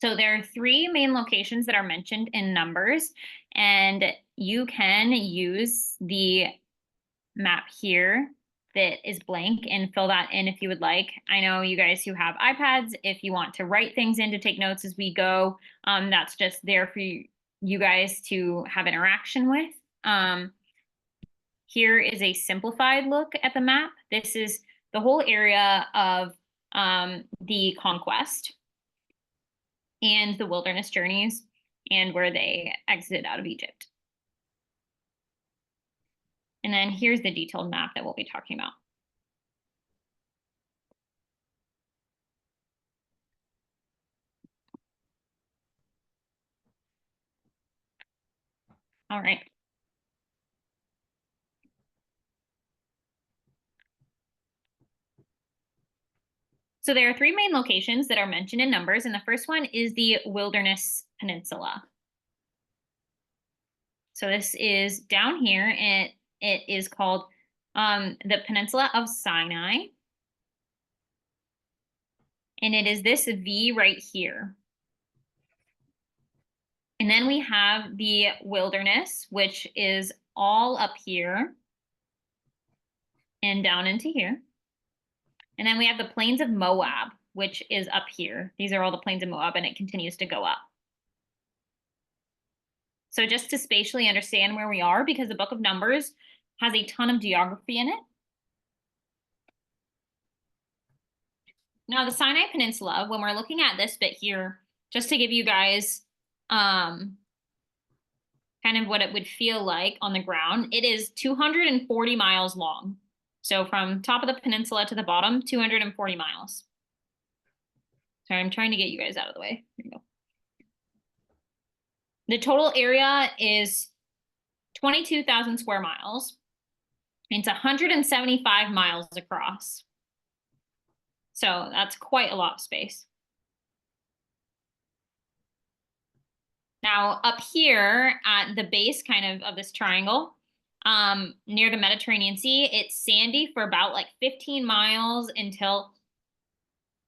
So there are three main locations that are mentioned in Numbers, and you can use the map here that is blank and fill that in if you would like. I know you guys who have iPads, if you want to write things in to take notes as we go, that's just there for you guys to have interaction with. Here is a simplified look at the map. This is the whole area of the conquest and the wilderness journeys and where they exited out of Egypt. And then here's the detailed map that we'll be talking about. All right. So there are three main locations that are mentioned in Numbers, and the first one is the Wilderness Peninsula. So this is down here, and it is called the Peninsula of Sinai. And it is this V right here. And then we have the wilderness, which is all up here and down into here. And then we have the plains of Moab, which is up here. These are all the plains of Moab, and it continues to go up. So just to spatially understand where we are, because the book of Numbers has a ton of geography in it. Now, the Sinai Peninsula, when we're looking at this bit here, just to give you guys kind of what it would feel like on the ground, it is 240 miles long. So from top of the peninsula to the bottom, 240 miles. Sorry, I'm trying to get you guys out of the way. Here you go. The total area is 22,000 square miles. It's 175 miles across. So that's quite a lot of space. Now up here at the base kind of this triangle, near the Mediterranean Sea, it's sandy for about like 15 miles until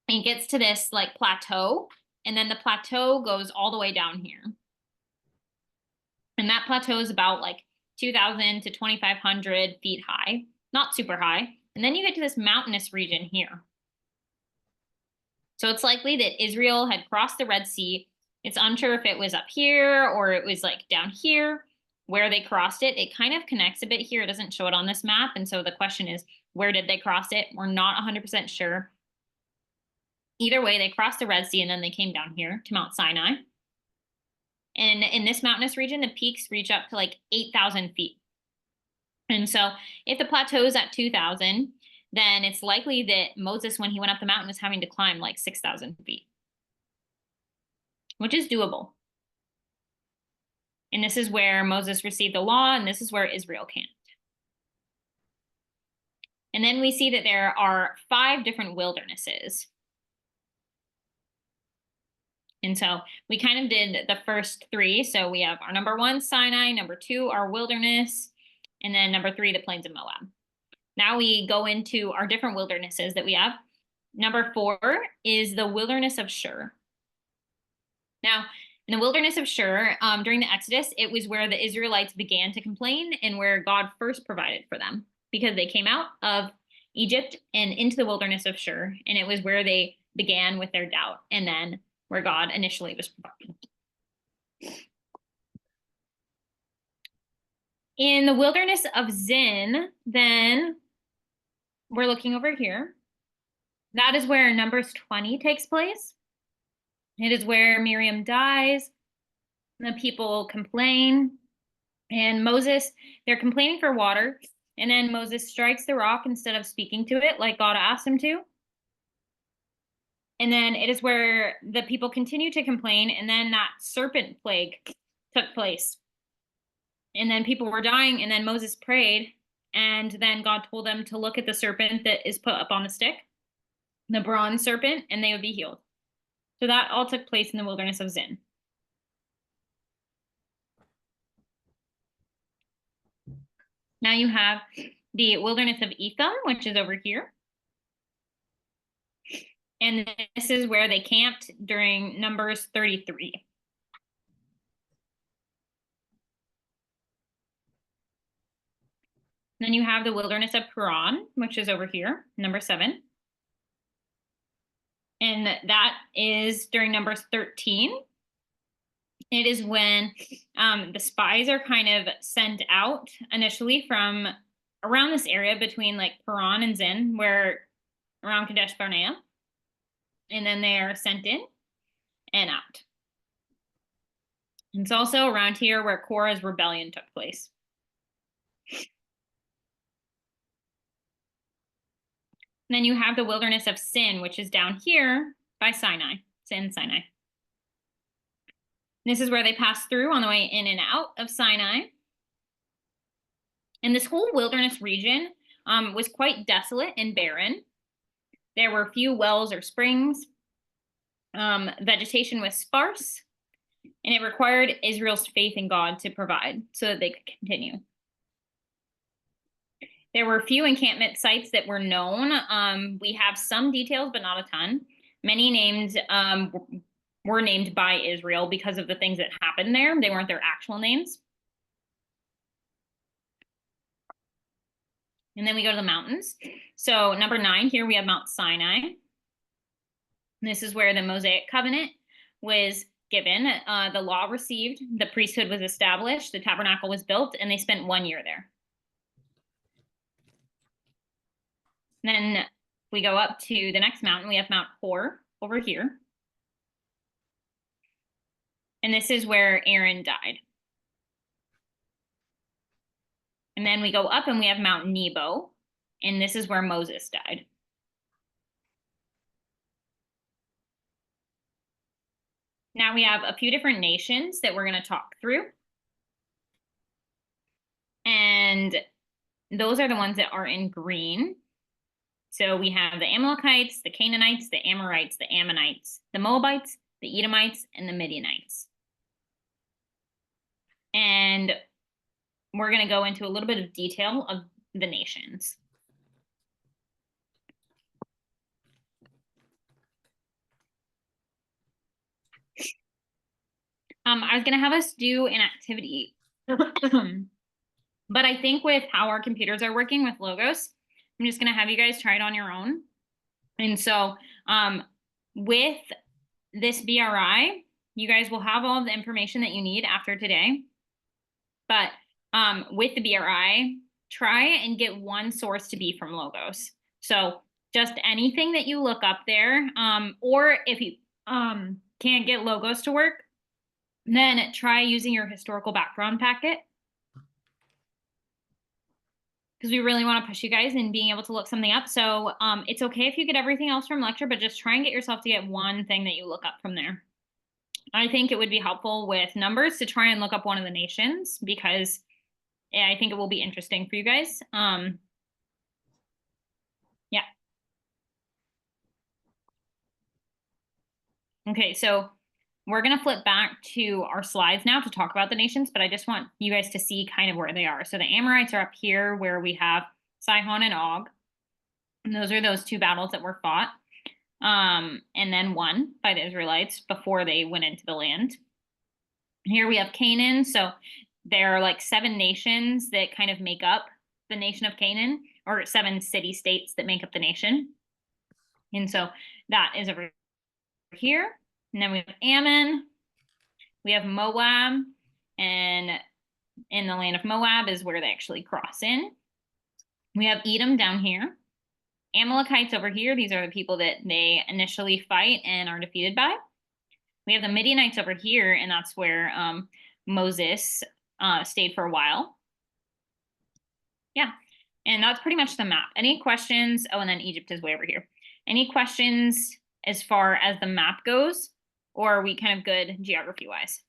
it gets to this like plateau. And then the plateau goes all the way down here. And that plateau is about like 2,000 to 2,500 feet high, not super high. And then you get to this mountainous region here. So it's likely that Israel had crossed the Red Sea. It's unsure if it was up here or it was like down here where they crossed it. It kind of connects a bit here. It doesn't show it on this map. And so the question is, where did they cross it? We're not 100% sure. Either way, they crossed the Red Sea and then they came down here to Mount Sinai. And in this mountainous region, the peaks reach up to like 8,000 feet. And so if the plateau is at 2,000, then it's likely that Moses, when he went up the mountain, was having to climb like 6,000 feet, which is doable. And this is where Moses received the law, and this is where Israel camped. And then we see that there are 5 different wildernesses. And so we kind of did the first 3. So we have our number 1, Sinai, number 2, our wilderness, and then number 3, the plains of Moab. Now we go into our different wildernesses that we have. Number 4 is the wilderness of Shur. Now, in the wilderness of Shur, during the Exodus, it was where the Israelites began to complain and where God first provided for them, because they came out of Egypt and into the wilderness of Shur, and it was where they began with their doubt, and then where God initially was providing. In the wilderness of Zin, then we're looking over here. That is where Numbers 20 takes place. It is where Miriam dies. The people complain. And Moses, they're complaining for water. And then Moses strikes the rock instead of speaking to it like God asked him to. And then it is where the people continue to complain. And then that serpent plague took place. And then people were dying. And then Moses prayed. And then God told them to look at the serpent that is put up on the stick, the bronze serpent, and they would be healed. So that all took place in the wilderness of Zin. Now you have the wilderness of Etham, which is over here. And this is where they camped during Numbers 33. Then you have the wilderness of Paran, which is over here, number 7. And that is during Numbers 13. It is when the spies are kind of sent out initially from around this area between like Paran and Zin, where around Kadesh Barnea. And then they are sent in and out. It's also around here where Korah's rebellion took place. And then you have the wilderness of Sin, which is down here by Sinai, Sinai. This is where they pass through on the way in and out of Sinai. And this whole wilderness region was quite desolate and barren. There were few wells or springs. Vegetation was sparse, and it required Israel's faith in God to provide so that they could continue. There were few encampment sites that were known. We have some details, but not a ton. Many names were named by Israel because of the things that happened there. They weren't their actual names. And then we go to the mountains. So number 9, here we have Mount Sinai. This is where the Mosaic covenant was given, the law received, the priesthood was established, the tabernacle was built, and they spent 1 year there. Then we go up to the next mountain. We have Mount Hor over here. And this is where Aaron died. And then we go up and we have Mount Nebo. And this is where Moses died. Now we have a few different nations that we're going to talk through. And those are the ones that are in green. So we have the Amalekites, the Canaanites, the Amorites, the Ammonites, the Moabites, the Edomites, and the Midianites. And we're going to go into a little bit of detail of the nations. I was going to have us do an activity, but I think with how our computers are working with Logos, I'm just going to have you guys try it on your own. And so with this BRI, you guys will have all of the information that you need after today. But with the BRI, try and get one source to be from Logos. So just anything that you look up there, or if you can't get Logos to work, then try using your historical background packet. because we really want to push you guys in being able to look something up. So it's okay if you get everything else from lecture, but just try and get yourself to get one thing that you look up from there. I think it would be helpful with numbers to try and look up one of the nations, because I think it will be interesting for you guys. Yeah. Okay, so we're going to flip back to our slides now to talk about the nations, but I just want you guys to see kind of where they are. So the Amorites are up here where we have Sihon and Og. And those are those two battles that were fought, and then won by the Israelites before they went into the land. Here we have Canaan. So there are like 7 nations that kind of make up the nation of Canaan, or 7 city-states that make up the nation. And so that is over here. And then we have Ammon, we have Moab, and in the land of Moab is where they actually cross in. We have Edom down here. Amalekites over here. These are the people that they initially fight and are defeated by. We have the Midianites over here, and that's where Moses stayed for a while. Yeah, and that's pretty much the map. Any questions? Oh, and then Egypt is way over here. Any questions as far as the map goes, or are we kind of good geography-wise?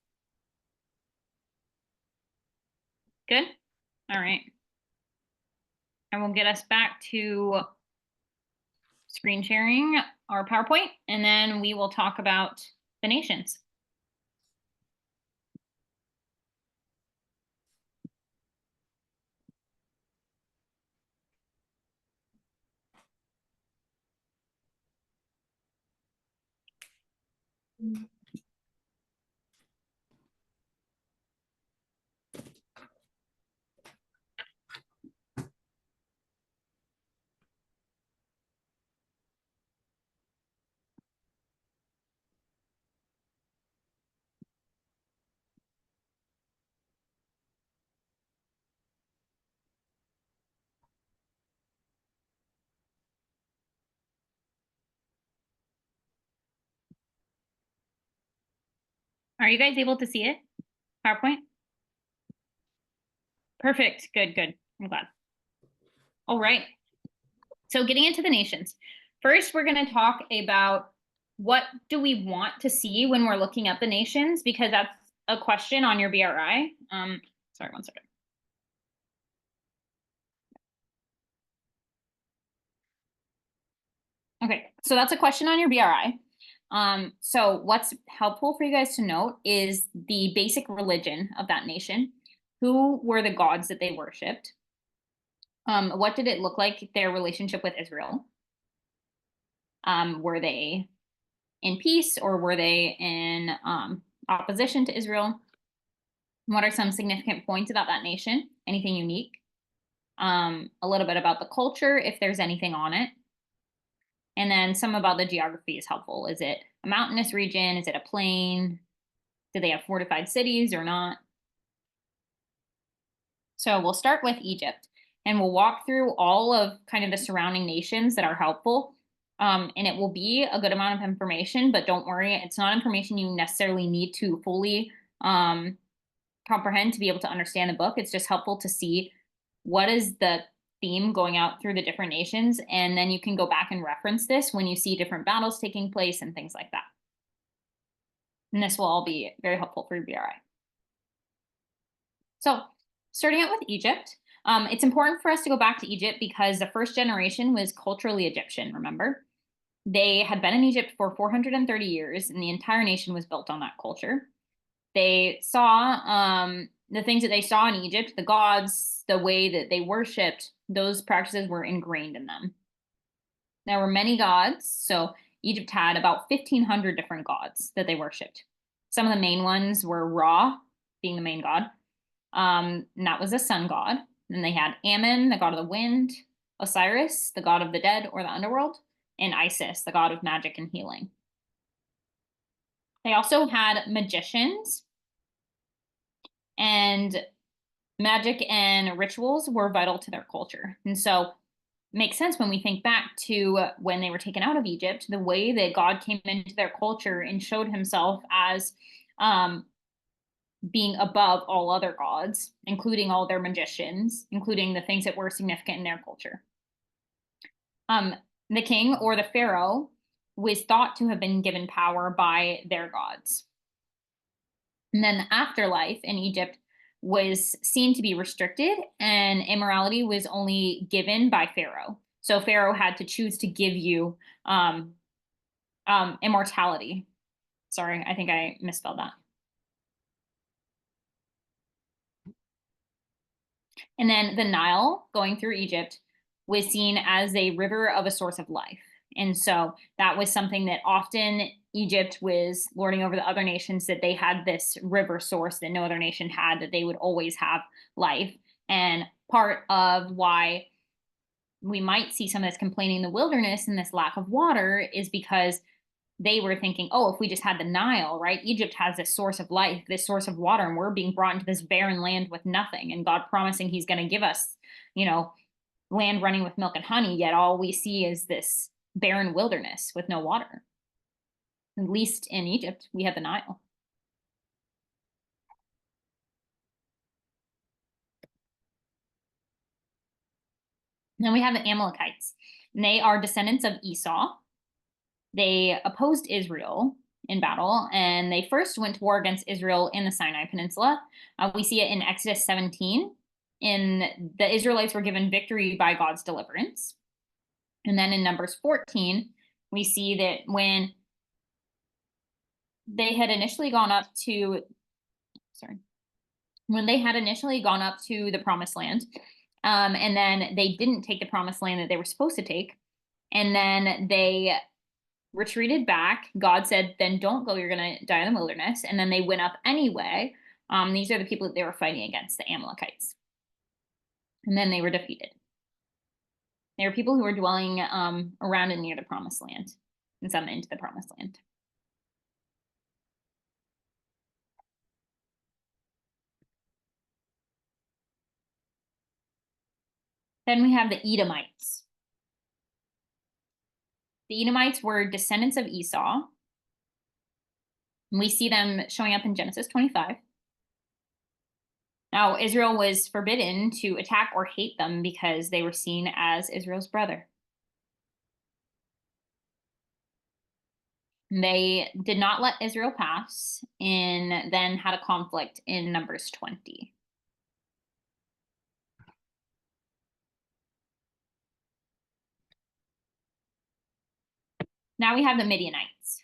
Good? All right. And we'll get us back to screen sharing our PowerPoint, and then we will talk about the nations. Are you guys able to see it? PowerPoint? Perfect. Good, good. I'm glad. All right. So getting into the nations. First, we're going to talk about what do we want to see when we're looking at the nations, because that's a question on your BRI. Sorry, one second. Okay, so that's a question on your BRI. So what's helpful for you guys to note is the basic religion of that nation. Who were the gods that they worshipped? What did it look like, their relationship with Israel? Were they in peace, or were they in opposition to Israel? What are some significant points about that nation? Anything unique? A little bit about the culture, if there's anything on it. And then some about the geography is helpful. Is it a mountainous region? Is it a plain? Do they have fortified cities or not? So we'll start with Egypt, and we'll walk through all of kind of the surrounding nations that are helpful. And it will be a good amount of information, but don't worry, it's not information you necessarily need to fully comprehend to be able to understand the book. It's just helpful to see what is the theme going out through the different nations, and then you can go back and reference this when you see different battles taking place and things like that. And this will all be very helpful for your BRI. So starting out with Egypt, it's important for us to go back to Egypt because the first generation was culturally Egyptian, remember? They had been in Egypt for 430 years, and the entire nation was built on that culture. They saw the things that they saw in Egypt, the gods, the way that they worshipped, those practices were ingrained in them. There were many gods, so Egypt had about 1,500 different gods that they worshipped. Some of the main ones were Ra, being the main god, and that was a sun god. Then they had Ammon, the god of the wind, Osiris, the god of the dead or the underworld, and Isis, the god of magic and healing. They also had magicians, and magic and rituals were vital to their culture. And so it makes sense when we think back to when they were taken out of Egypt, the way that God came into their culture and showed himself as being above all other gods, including all their magicians, including the things that were significant in their culture. The king or the pharaoh was thought to have been given power by their gods. And then the afterlife in Egypt was seen to be restricted, and immorality was only given by Pharaoh. So Pharaoh had to choose to give you immortality. Sorry, I think I misspelled that. And then the Nile going through Egypt was seen as a river of a source of life. And so that was something that often Egypt was lording over the other nations, that they had this river source that no other nation had, that they would always have life. And part of why we might see some of this complaining in the wilderness and this lack of water is because they were thinking, oh, if we just had the Nile, right? Egypt has this source of life, this source of water, and we're being brought into this barren land with nothing. And God promising he's going to give us, land running with milk and honey, yet all we see is this barren wilderness with no water. At least in Egypt, we have the Nile. Then we have the Amalekites. And they are descendants of Esau. They opposed Israel in battle, and they first went to war against Israel in the Sinai Peninsula. We see it in Exodus 17. The Israelites were given victory by God's deliverance. And then in Numbers 14, we see that when they had initially gone up to the promised land, and then they didn't take the promised land that they were supposed to take, and then they retreated back. God said, then don't go, you're going to die in the wilderness. And then they went up anyway. These are the people that they were fighting against, the Amalekites. And then they were defeated. They were people who were dwelling around and near the promised land, and some into the promised land. Then we have the Edomites. The Edomites were descendants of Esau. And we see them showing up in Genesis 25. Now, Israel was forbidden to attack or hate them because they were seen as Israel's brother. They did not let Israel pass, and then had a conflict in Numbers 20. Now we have the Midianites.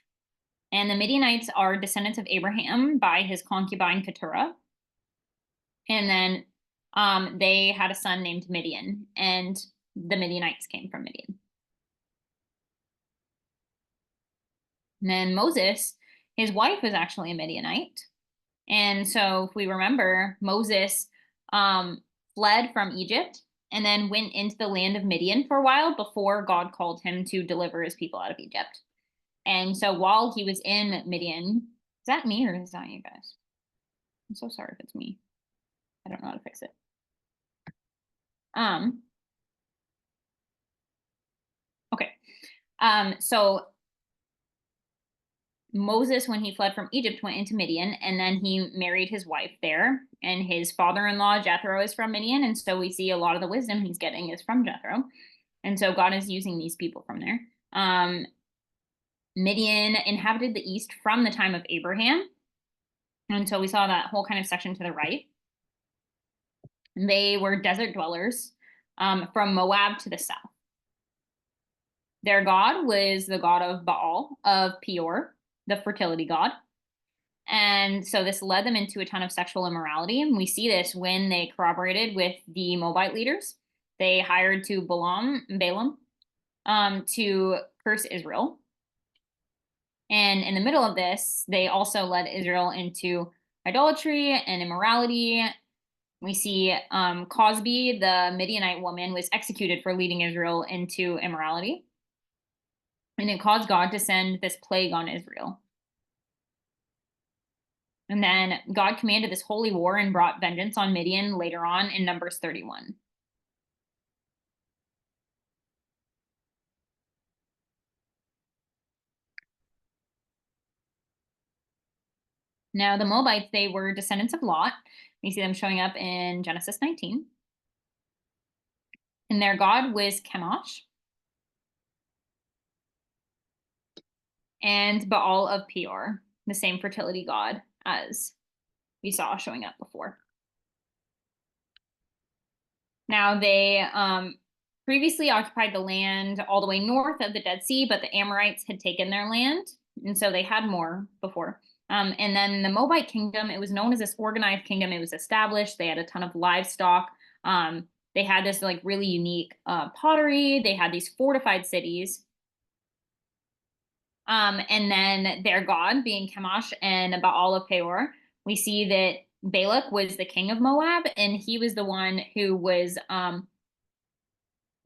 And the Midianites are descendants of Abraham by his concubine Keturah. And then they had a son named Midian, and the Midianites came from Midian. And then Moses, his wife was actually a Midianite. And so if we remember, Moses fled from Egypt and then went into the land of Midian for a while before God called him to deliver his people out of Egypt. And so while he was in Midian, is that me or is that you guys? I'm so sorry if it's me. I don't know how to fix it. Okay. So Moses, when he fled from Egypt, went into Midian, and then he married his wife there. And his father-in-law, Jethro, is from Midian. And so we see a lot of the wisdom he's getting is from Jethro. And so God is using these people from there. Midian inhabited the east from the time of Abraham. And so we saw that whole kind of section to the right. They were desert dwellers from Moab to the south. Their god was the god of Baal of Peor, the fertility god. And so this led them into a ton of sexual immorality. And we see this when they corroborated with the Moabite leaders. They hired to Balaam to curse Israel. And in the middle of this, they also led Israel into idolatry and immorality. We see Cosbi, the Midianite woman, was executed for leading Israel into immorality. And it caused God to send this plague on Israel. And then God commanded this holy war and brought vengeance on Midian later on in Numbers 31. Now, the Moabites, they were descendants of Lot. We see them showing up in Genesis 19. And their god was Chemosh. And Baal of Peor, the same fertility god as we saw showing up before. Now, they previously occupied the land all the way north of the Dead Sea, but the Amorites had taken their land, and so they had more before. And then the Moabite kingdom, it was known as this organized kingdom. It was established. They had a ton of livestock. They had this like really unique pottery. They had these fortified cities. And then their god being Chemosh and Baal of Peor, we see that Balak was the king of Moab, and he was the one who was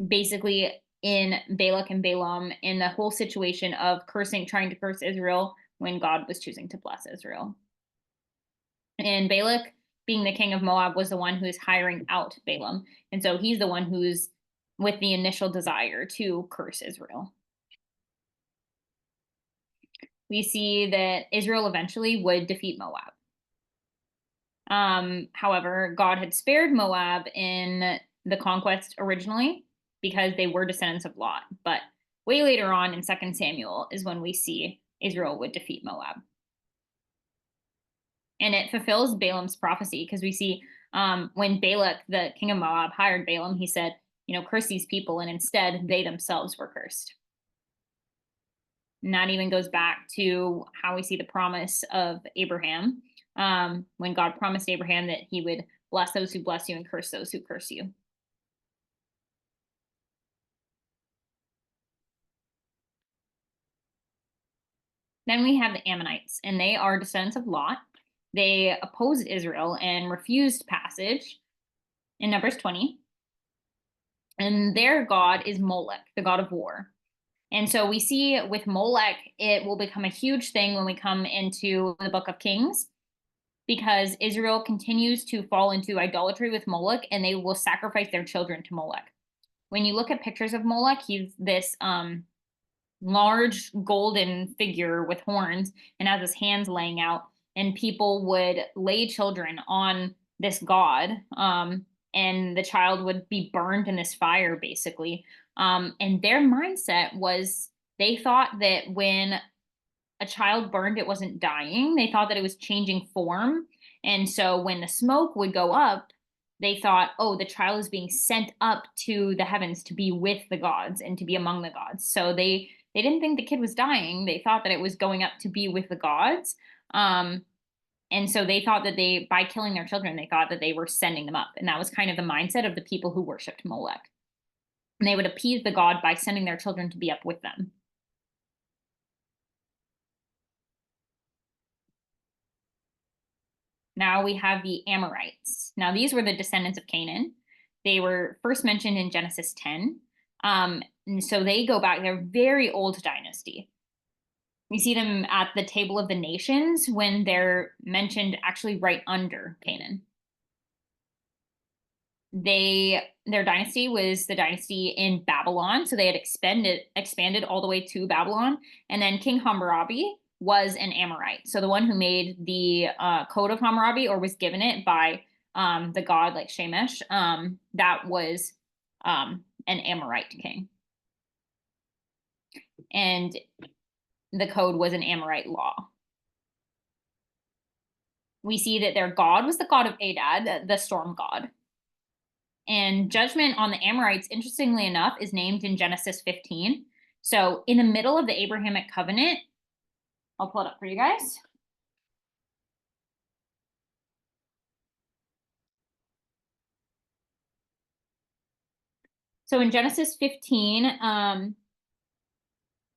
basically in Balak and Balaam in the whole situation of trying to curse Israel when God was choosing to bless Israel. And Balak, being the king of Moab, was the one who is hiring out Balaam. And so he's the one who's with the initial desire to curse Israel. We see that Israel eventually would defeat Moab. However, God had spared Moab in the conquest originally because they were descendants of Lot. But way later on in 2 Samuel is when we see Israel would defeat Moab. And it fulfills Balaam's prophecy because we see when Balak, the king of Moab, hired Balaam, he said, curse these people. And instead, they themselves were cursed. And that even goes back to how we see the promise of Abraham, when God promised Abraham that he would bless those who bless you and curse those who curse you. Then we have the Ammonites, and they are descendants of Lot. They opposed Israel and refused passage in Numbers 20. And their god is Molech, the god of war. And so we see with Molech, it will become a huge thing when we come into the book of Kings, because Israel continues to fall into idolatry with Molech, and they will sacrifice their children to Molech. When you look at pictures of Molech, he's this large golden figure with horns and has his hands laying out, and people would lay children on this god, and the child would be burned in this fire, basically. And their mindset was they thought that when a child burned, it wasn't dying. They thought that it was changing form. And so when the smoke would go up, they thought, oh, the child is being sent up to the heavens to be with the gods and to be among the gods. So they didn't think the kid was dying. They thought that it was going up to be with the gods. And so they thought that by killing their children, they thought that they were sending them up. And that was kind of the mindset of the people who worshipped Molech. And they would appease the god by sending their children to be up with them. Now we have the Amorites. Now these were the descendants of Canaan. They were first mentioned in Genesis 10. And so they go back, they're a very old dynasty. We see them at the table of the nations when they're mentioned actually right under Canaan. Their dynasty was the dynasty in Babylon. So they had expanded all the way to Babylon. And then King Hammurabi was an Amorite. So the one who made the Code of Hammurabi, or was given it by the god like Shamash, that was an Amorite king. And the code was an Amorite law. We see that their god was the god of Adad, the storm god. And judgment on the Amorites, interestingly enough, is named in Genesis 15. So in the middle of the Abrahamic covenant, I'll pull it up for you guys. So in Genesis 15,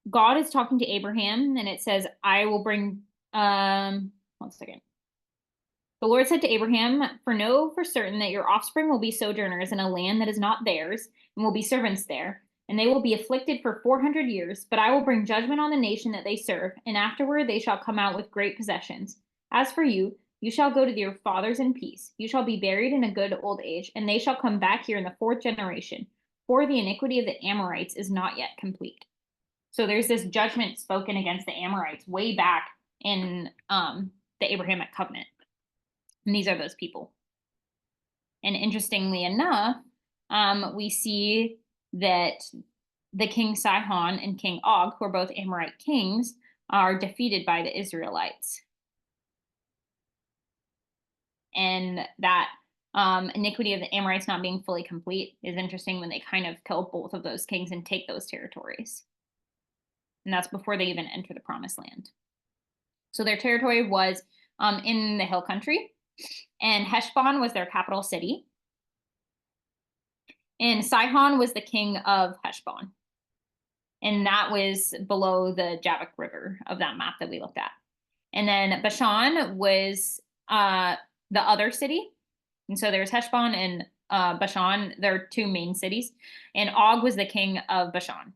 God is talking to Abraham, and it says, I will bring, 1 second. The Lord said to Abraham, know for certain that your offspring will be sojourners in a land that is not theirs, and will be servants there. And they will be afflicted for 400 years, but I will bring judgment on the nation that they serve, and afterward they shall come out with great possessions. As for you, you shall go to your fathers in peace. You shall be buried in a good old age, and they shall come back here in the 4th generation. For the iniquity of the Amorites is not yet complete. So there's this judgment spoken against the Amorites way back in the Abrahamic covenant. And these are those people. And interestingly enough, we see that the King Sihon and King Og, who are both Amorite kings, are defeated by the Israelites. And that iniquity of the Amorites not being fully complete is interesting when they kind of kill both of those kings and take those territories. And that's before they even enter the promised land. So their territory was in the hill country, and Heshbon was their capital city. And Sihon was the king of Heshbon. And that was below the Jabbok River of that map that we looked at. And then Bashan was the other city. And so there's Heshbon and Bashan. They're two main cities. And Og was the king of Bashan.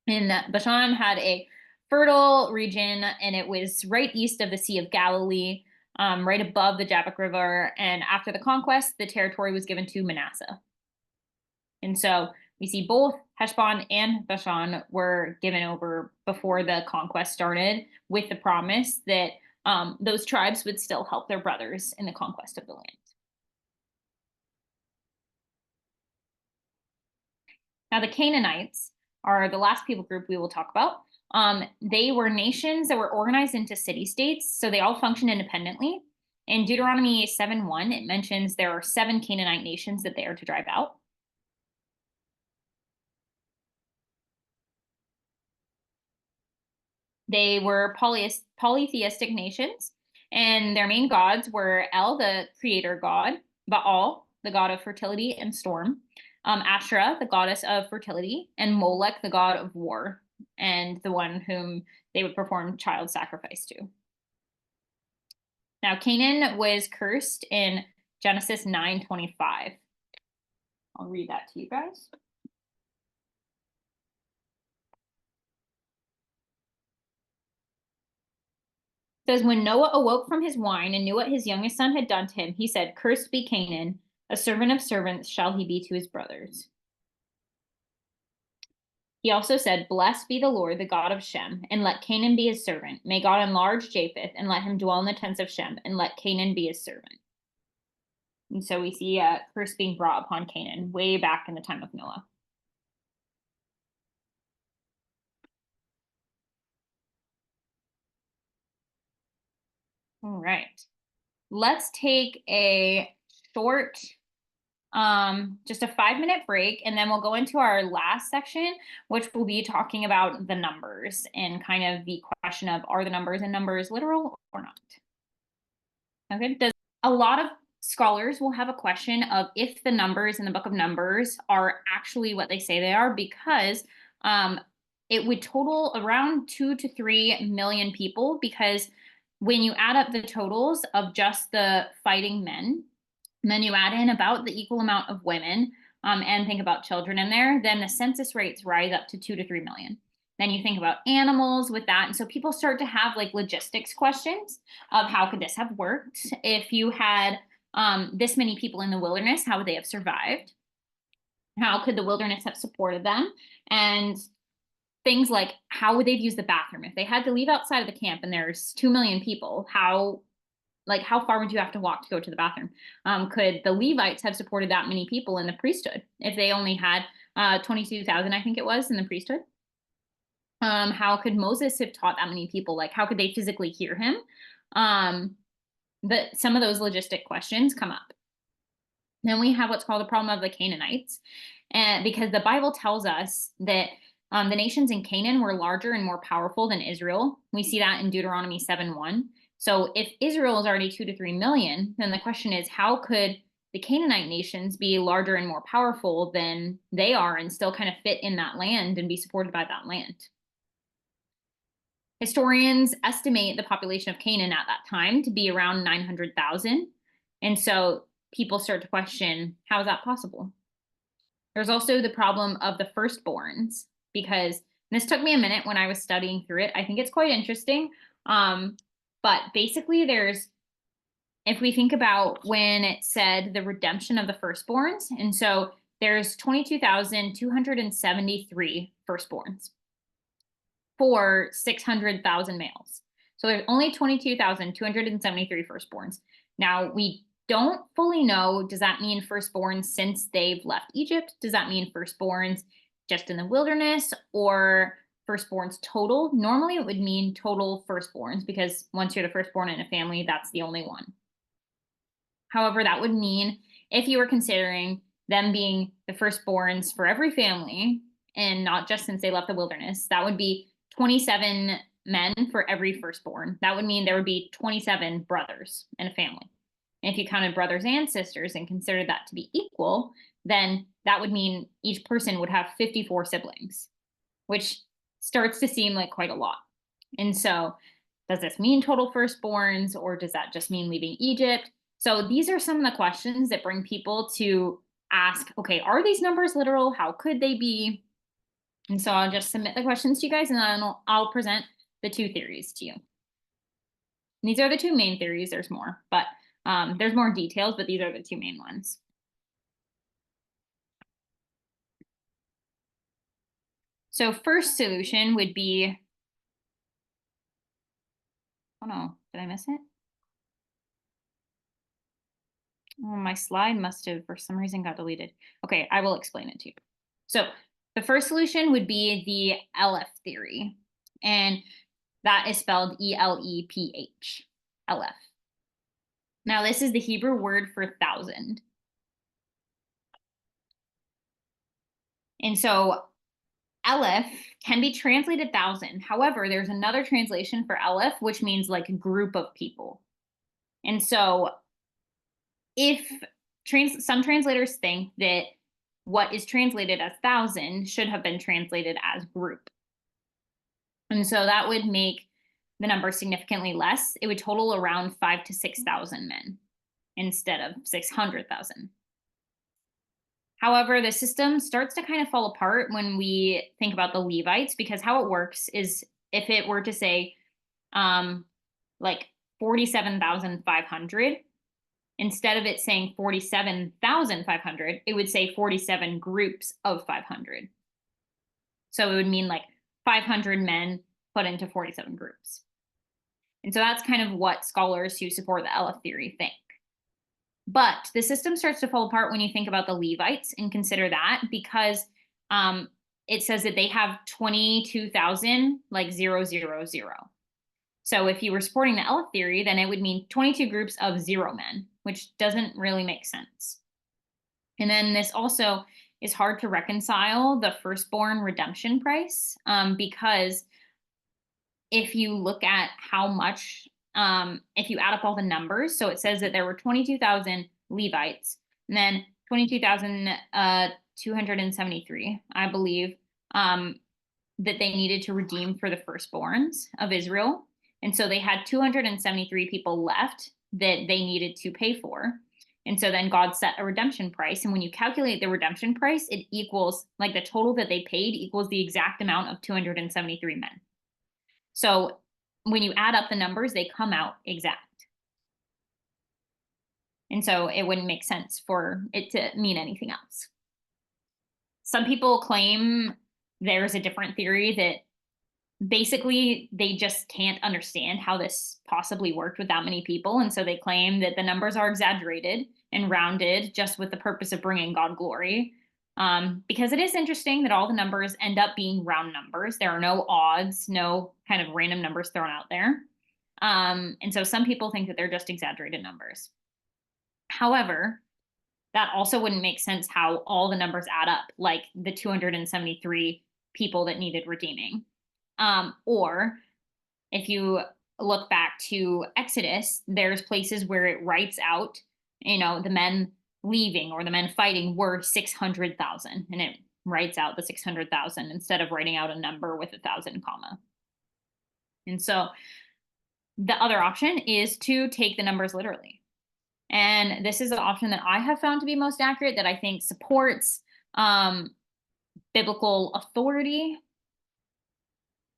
And Bashan had a fertile region, and it was right east of the Sea of Galilee, right above the Jabbok River. And after the conquest, the territory was given to Manasseh. And so we see both Heshbon and Bashan were given over before the conquest started, with the promise that those tribes would still help their brothers in the conquest of the land. Now, the Canaanites are the last people group we will talk about. They were nations that were organized into city-states, so they all function independently. In Deuteronomy 7:1, it mentions there are 7 Canaanite nations that they are to drive out. They were polytheistic nations, and their main gods were El, the creator god, Baal, the god of fertility and storm, Asherah, the goddess of fertility, and Molech, the god of war, and the one whom they would perform child sacrifice to. Now, Canaan was cursed in Genesis 9:25. I'll read that to you guys. It says, when Noah awoke from his wine and knew what his youngest son had done to him, he said, cursed be Canaan, a servant of servants shall he be to his brothers. He also said, blessed be the Lord, the God of Shem, and let Canaan be his servant. May God enlarge Japheth, and let him dwell in the tents of Shem, and let Canaan be his servant. And so we see a curse being brought upon Canaan way back in the time of Noah. All right, let's take a short, just a 5-minute break, and then we'll go into our last section, which will be talking about the numbers and kind of the question of, are the numbers in Numbers literal or not? Okay, a lot of scholars will have a question of if the numbers in the book of Numbers are actually what they say they are, because it would total around 2 to 3 million people, because when you add up the totals of just the fighting men, and then you add in about the equal amount of women, and think about children in there, then the census rates rise up to 2 to 3 million. Then you think about animals with that. And so people start to have like logistics questions of how could this have worked? If you had this many people in the wilderness, how would they have survived? How could the wilderness have supported them? And things like, how would they use the bathroom? If they had to leave outside of the camp and there's 2 million people, how far would you have to walk to go to the bathroom? Could the Levites have supported that many people in the priesthood if they only had 22,000, I think it was, in the priesthood? How could Moses have taught that many people? Like, how could they physically hear him? But some of those logistic questions come up. Then we have what's called the problem of the Canaanites, and because the Bible tells us that the nations in Canaan were larger and more powerful than Israel. We see that in Deuteronomy 7:1. So if Israel is already 2 to 3 million, then the question is, how could the Canaanite nations be larger and more powerful than they are and still kind of fit in that land and be supported by that land? Historians estimate the population of Canaan at that time to be around 900,000. And so people start to question, how is that possible? There's also the problem of the firstborns, because this took me a minute when I was studying through it. I think it's quite interesting. But basically if we think about when it said the redemption of the firstborns, and so there's 22,273 firstborns for 600,000 males. So there's only 22,273 firstborns. Now, we don't fully know, does that mean firstborns since they've left Egypt? Does that mean firstborns just in the wilderness, or firstborns total? Normally it would mean total firstborns, because once you're the firstborn in a family, that's the only one. However, that would mean if you were considering them being the firstborns for every family, and not just since they left the wilderness, that would be 27 men for every firstborn. That would mean there would be 27 brothers in a family. And if you counted brothers and sisters and considered that to be equal, then that would mean each person would have 54 siblings, which starts to seem like quite a lot. And so, does this mean total firstborns, or does that just mean leaving Egypt? So these are some of the questions that bring people to ask, okay, are these numbers literal? How could they be? And so I'll just submit the questions to you guys, and then I'll present the two theories to you. And these are the two main theories. There's more, but there's more details, but these are the two main ones. So first solution would be, oh no, did I miss it? Oh, my slide must have, for some reason, got deleted. Okay, I will explain it to you. So the first solution would be the Eleph theory, and that is spelled E-L-E-P-H, Eleph. Now, this is the Hebrew word for thousand. And so Eleph can be translated thousand. However, there's another translation for Eleph, which means like a group of people. And so if some translators think that what is translated as thousand should have been translated as group. And so that would make the number significantly less. It would total around 5,000 to 6,000 men instead of 600,000. However, the system starts to kind of fall apart when we think about the Levites, because how it works is if it were to say like 47,500, instead of it saying 47,500, it would say 47 groups of 500. So it would mean like 500 men put into 47 groups. And so that's kind of what scholars who support the Eleph theory think. But the system starts to fall apart when you think about the Levites and consider that, because it says that they have 22,000, like 000. So if you were supporting the Eleph theory, then it would mean 22 groups of 0 men, which doesn't really make sense. And then this also is hard to reconcile the firstborn redemption price, because if you look at how much, if you add up all the numbers, so it says that there were 22,000 Levites, and then 22,273, I believe, that they needed to redeem for the firstborns of Israel. And so they had 273 people left that they needed to pay for. And so then God set a redemption price. And when you calculate the redemption price, it equals, like, the total that they paid equals the exact amount of 273 men. So when you add up the numbers, they come out exact. And so it wouldn't make sense for it to mean anything else. Some people claim there's a different theory that basically they just can't understand how this possibly worked with that many people. And so they claim that the numbers are exaggerated and rounded just with the purpose of bringing God glory. Because it is interesting that all the numbers end up being round numbers. There are no odds, no kind of random numbers thrown out there. And so some people think that they're just exaggerated numbers. However, that also wouldn't make sense how all the numbers add up, like the 273 people that needed redeeming. Or if you look back to Exodus, there's places where it writes out, the men leaving or the men fighting were 600,000, and it writes out the 600,000 instead of writing out a number with 1,000 comma. And so the other option is to take the numbers literally. And this is the option that I have found to be most accurate, that I think supports biblical authority.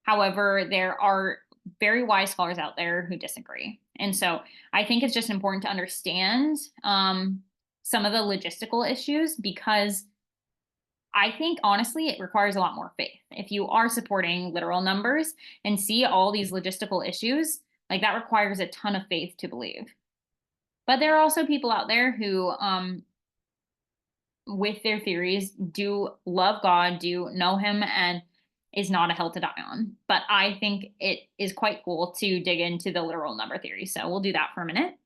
However, there are very wise scholars out there who disagree. And so I think it's just important to understand some of the logistical issues, because I think, honestly, it requires a lot more faith. If you are supporting literal numbers and see all these logistical issues, Like that requires a ton of faith to believe. But there are also people out there who, with their theories, do love God, do know him, and is not a hill to die on. But I think it is quite cool to dig into the literal number theory. So we'll do that for a minute.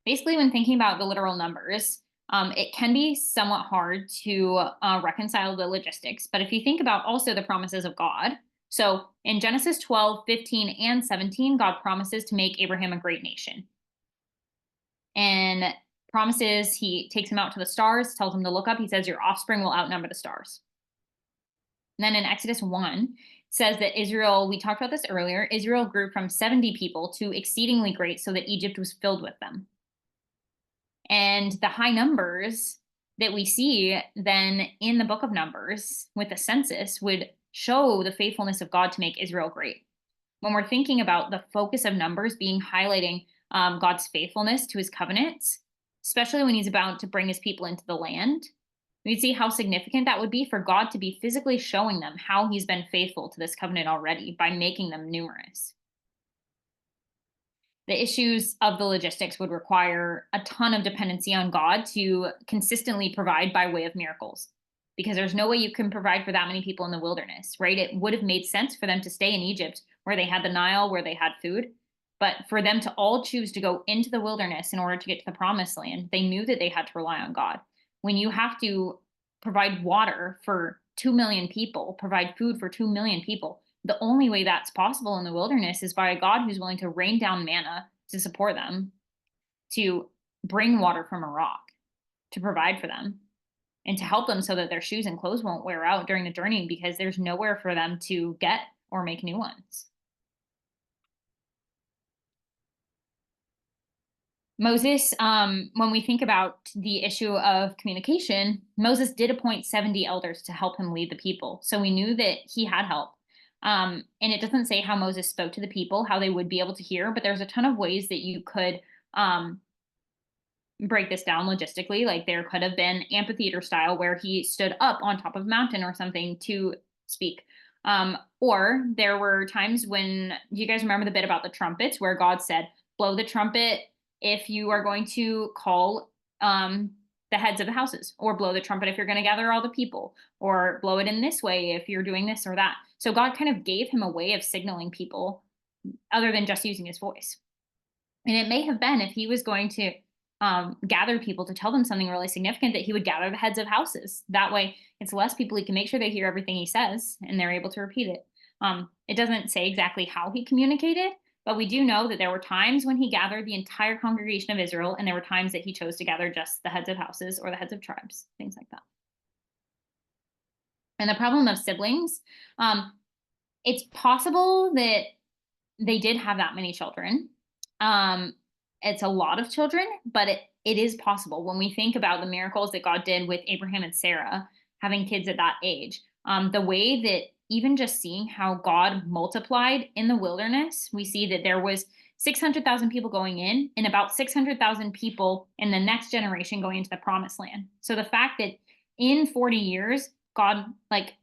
Basically, when thinking about the literal numbers, it can be somewhat hard to reconcile the logistics. But if you think about also the promises of God, so in Genesis 12, 15, and 17, God promises to make Abraham a great nation. And promises, he takes him out to the stars, tells him to look up. He says, your offspring will outnumber the stars. And then in Exodus 1, it says that Israel, we talked about this earlier, Israel grew from 70 people to exceedingly great so that Egypt was filled with them. And the high numbers that we see then in the book of Numbers with the census would show the faithfulness of God to make Israel great. When we're thinking about the focus of Numbers being highlighting God's faithfulness to his covenants, especially when he's about to bring his people into the land, we see how significant that would be for God to be physically showing them how he's been faithful to this covenant already by making them numerous. The issues of the logistics would require a ton of dependency on God to consistently provide by way of miracles, because there's no way you can provide for that many people in the wilderness, right? It would have made sense for them to stay in Egypt where they had the Nile, where they had food, but for them to all choose to go into the wilderness in order to get to the promised land, they knew that they had to rely on God. When you have to provide water for 2 million people, provide food for 2 million people, the only way that's possible in the wilderness is by a God who's willing to rain down manna to support them, to bring water from a rock, to provide for them, and to help them so that their shoes and clothes won't wear out during the journey because there's nowhere for them to get or make new ones. Moses, when we think about the issue of communication, Moses did appoint 70 elders to help him lead the people. So we knew that he had help. And it doesn't say how Moses spoke to the people, how they would be able to hear, but there's a ton of ways that you could break this down logistically. Like there could have been amphitheater style where he stood up on top of a mountain or something to speak. Or there were times when, you guys remember the bit about the trumpets where God said, blow the trumpet if you are going to call the heads of the houses, or blow the trumpet if you're going to gather all the people, or blow it in this way if you're doing this or that. So God kind of gave him a way of signaling people other than just using his voice. And it may have been if he was going to gather people to tell them something really significant, that he would gather the heads of houses. That way it's less people, he can make sure they hear everything he says and they're able to repeat it. It doesn't say exactly how he communicated, but we do know that there were times when he gathered the entire congregation of Israel, and there were times that he chose to gather just the heads of houses or the heads of tribes, things like that. And the problem of siblings, it's possible that they did have that many children. It's a lot of children, but it is possible. When we think about the miracles that God did with Abraham and Sarah, having kids at that age, the way that even just seeing how God multiplied in the wilderness, we see that there was 600,000 people going in and about 600,000 people in the next generation going into the promised land. So the fact that in 40 years, God, like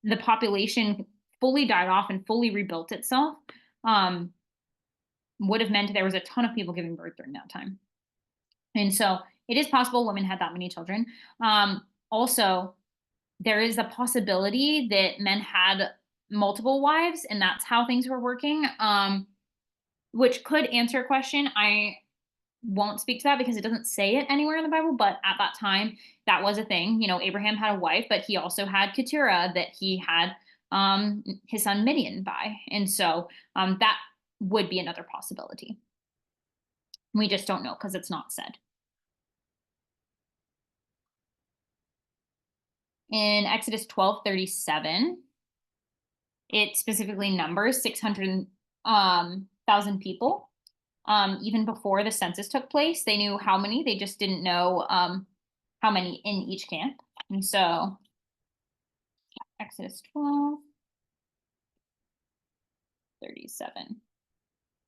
the population fully died off and fully rebuilt itself, would have meant there was a ton of people giving birth during that time. And so it is possible women had that many children. Also, there is a possibility that men had multiple wives and that's how things were working, which could answer a question. I won't speak to that because it doesn't say it anywhere in the Bible, but at that time, that was a thing. You know, Abraham had a wife, but he also had Keturah that he had his son Midian by. And so that would be another possibility. We just don't know because it's not said. In Exodus 12:37, it specifically numbers 600,000 people. Even before the census took place, they knew how many, they just didn't know how many in each camp. And so Exodus 12:37.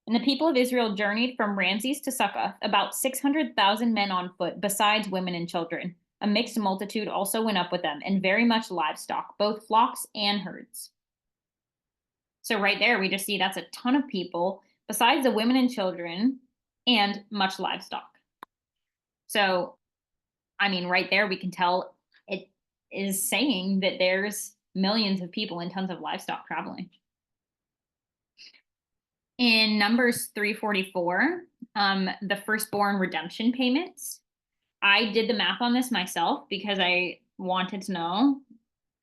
And the people of Israel journeyed from Ramses to Succoth, about 600,000 men on foot, besides women and children. A mixed multitude also went up with them, and very much livestock, both flocks and herds. So right there, we just see that's a ton of people besides the women and children and much livestock. So, I mean, right there, we can tell it is saying that there's millions of people and tons of livestock traveling. In Numbers 344, the firstborn redemption payments, I did the math on this myself because I wanted to know,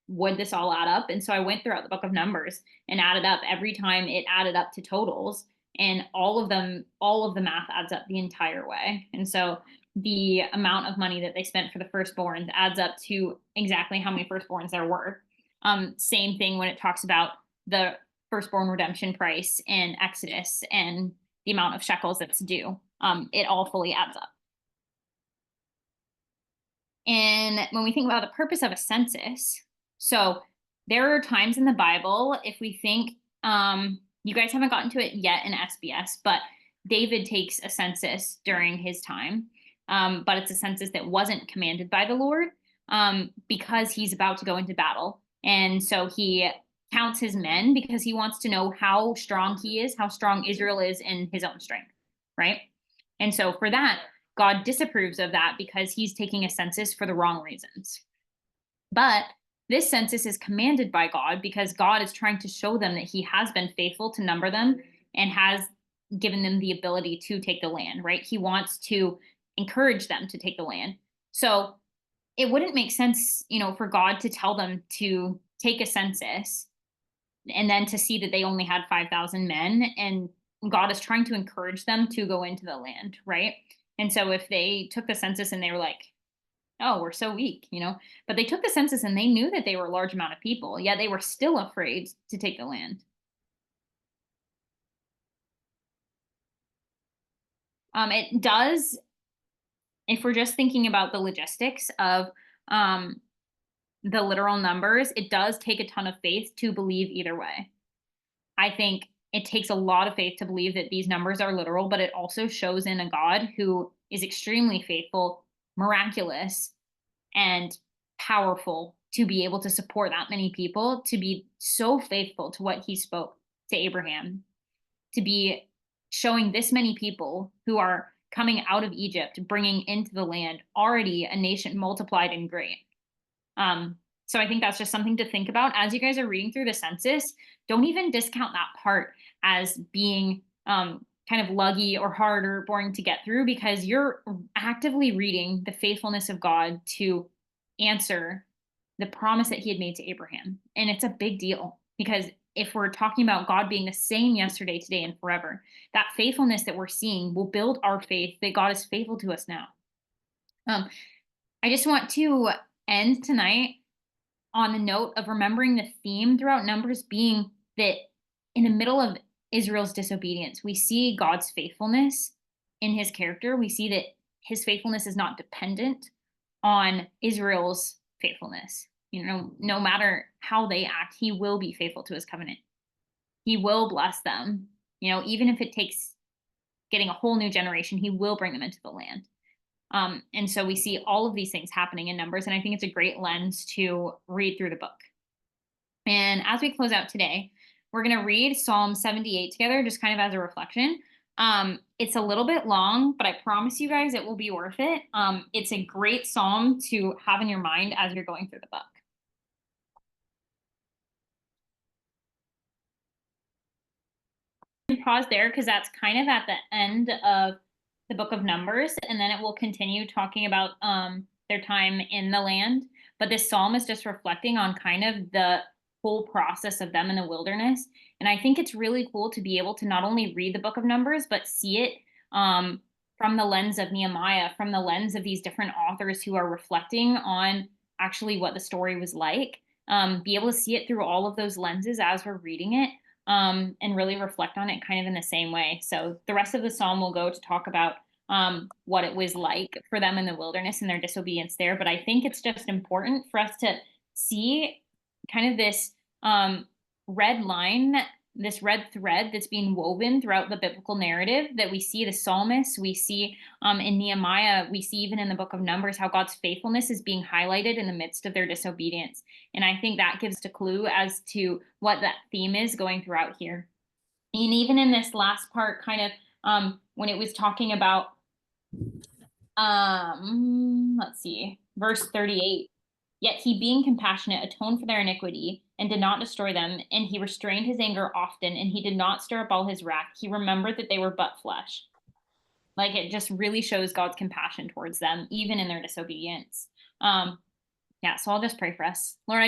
would this all add up? And so I went throughout the book of Numbers and added up every time it added up to totals, and all of the math adds up the entire way. And so the amount of money that they spent for the firstborns adds up to exactly how many firstborns there were. Same thing when it talks about the firstborn redemption price in Exodus and the amount of shekels that's due. It all fully adds up. And when we think about the purpose of a census, so there are times in the Bible, if we think, you guys haven't gotten to it yet in SBS, but David takes a census during his time. But it's a census that wasn't commanded by the Lord, because he's about to go into battle. And so he counts his men because he wants to know how strong he is, how strong Israel is in his own strength, right? And so for that, God disapproves of that because he's taking a census for the wrong reasons. But this census is commanded by God because God is trying to show them that he has been faithful to number them and has given them the ability to take the land, right? He wants to encourage them to take the land. So it wouldn't make sense, for God to tell them to take a census and then to see that they only had 5,000 men, and God is trying to encourage them to go into the land, right? And so if they took the census and they were like, oh, we're so weak, but they took the census and they knew that they were a large amount of people, yet they were still afraid to take the land. It does, if we're just thinking about the logistics of the literal numbers, it does take a ton of faith to believe either way. I think it takes a lot of faith to believe that these numbers are literal, but it also shows in a God who is extremely faithful, miraculous, and powerful to be able to support that many people, to be so faithful to what he spoke to Abraham, to be showing this many people who are coming out of Egypt, bringing into the land already a nation multiplied and great. So I think that's just something to think about as you guys are reading through the census. Don't even discount that part as being kind of luggy or hard or boring to get through, because you're actively reading the faithfulness of God to answer the promise that he had made to Abraham. And it's a big deal, because if we're talking about God being the same yesterday, today, and forever, that faithfulness that we're seeing will build our faith that God is faithful to us now. I just want to end tonight on the note of remembering the theme throughout Numbers being that in the middle of Israel's disobedience, we see God's faithfulness in his character. We see that his faithfulness is not dependent on Israel's faithfulness. No matter how they act, he will be faithful to his covenant. He will bless them. Even if it takes getting a whole new generation, he will bring them into the land. And so we see all of these things happening in Numbers, and I think it's a great lens to read through the book. And as we close out today, we're going to read Psalm 78 together, just kind of as a reflection. It's a little bit long, but I promise you guys it will be worth it. It's a great psalm to have in your mind as you're going through the book. Pause there because that's kind of at the end of the book of Numbers, and then it will continue talking about their time in the land. But this psalm is just reflecting on kind of the whole process of them in the wilderness. And I think it's really cool to be able to not only read the book of Numbers, but see it from the lens of Nehemiah, from the lens of these different authors who are reflecting on actually what the story was like. Be able to see it through all of those lenses as we're reading it. And really reflect on it kind of in the same way. So the rest of the psalm will go to talk about what it was like for them in the wilderness and their disobedience there. But I think it's just important for us to see kind of this red line this red thread that's being woven throughout the biblical narrative, that we see the psalmists, we see in Nehemiah, we see even in the book of Numbers how God's faithfulness is being highlighted in the midst of their disobedience. And I think that gives a clue as to what that theme is going throughout here. And even in this last part, kind of when it was talking about let's see, verse 38. Yet he, being compassionate, atoned for their iniquity and did not destroy them, and he restrained his anger often, and he did not stir up all his wrath. He remembered that they were but flesh. Like, it just really shows God's compassion towards them, even in their disobedience. Yeah, so I'll just pray for us. Lord, I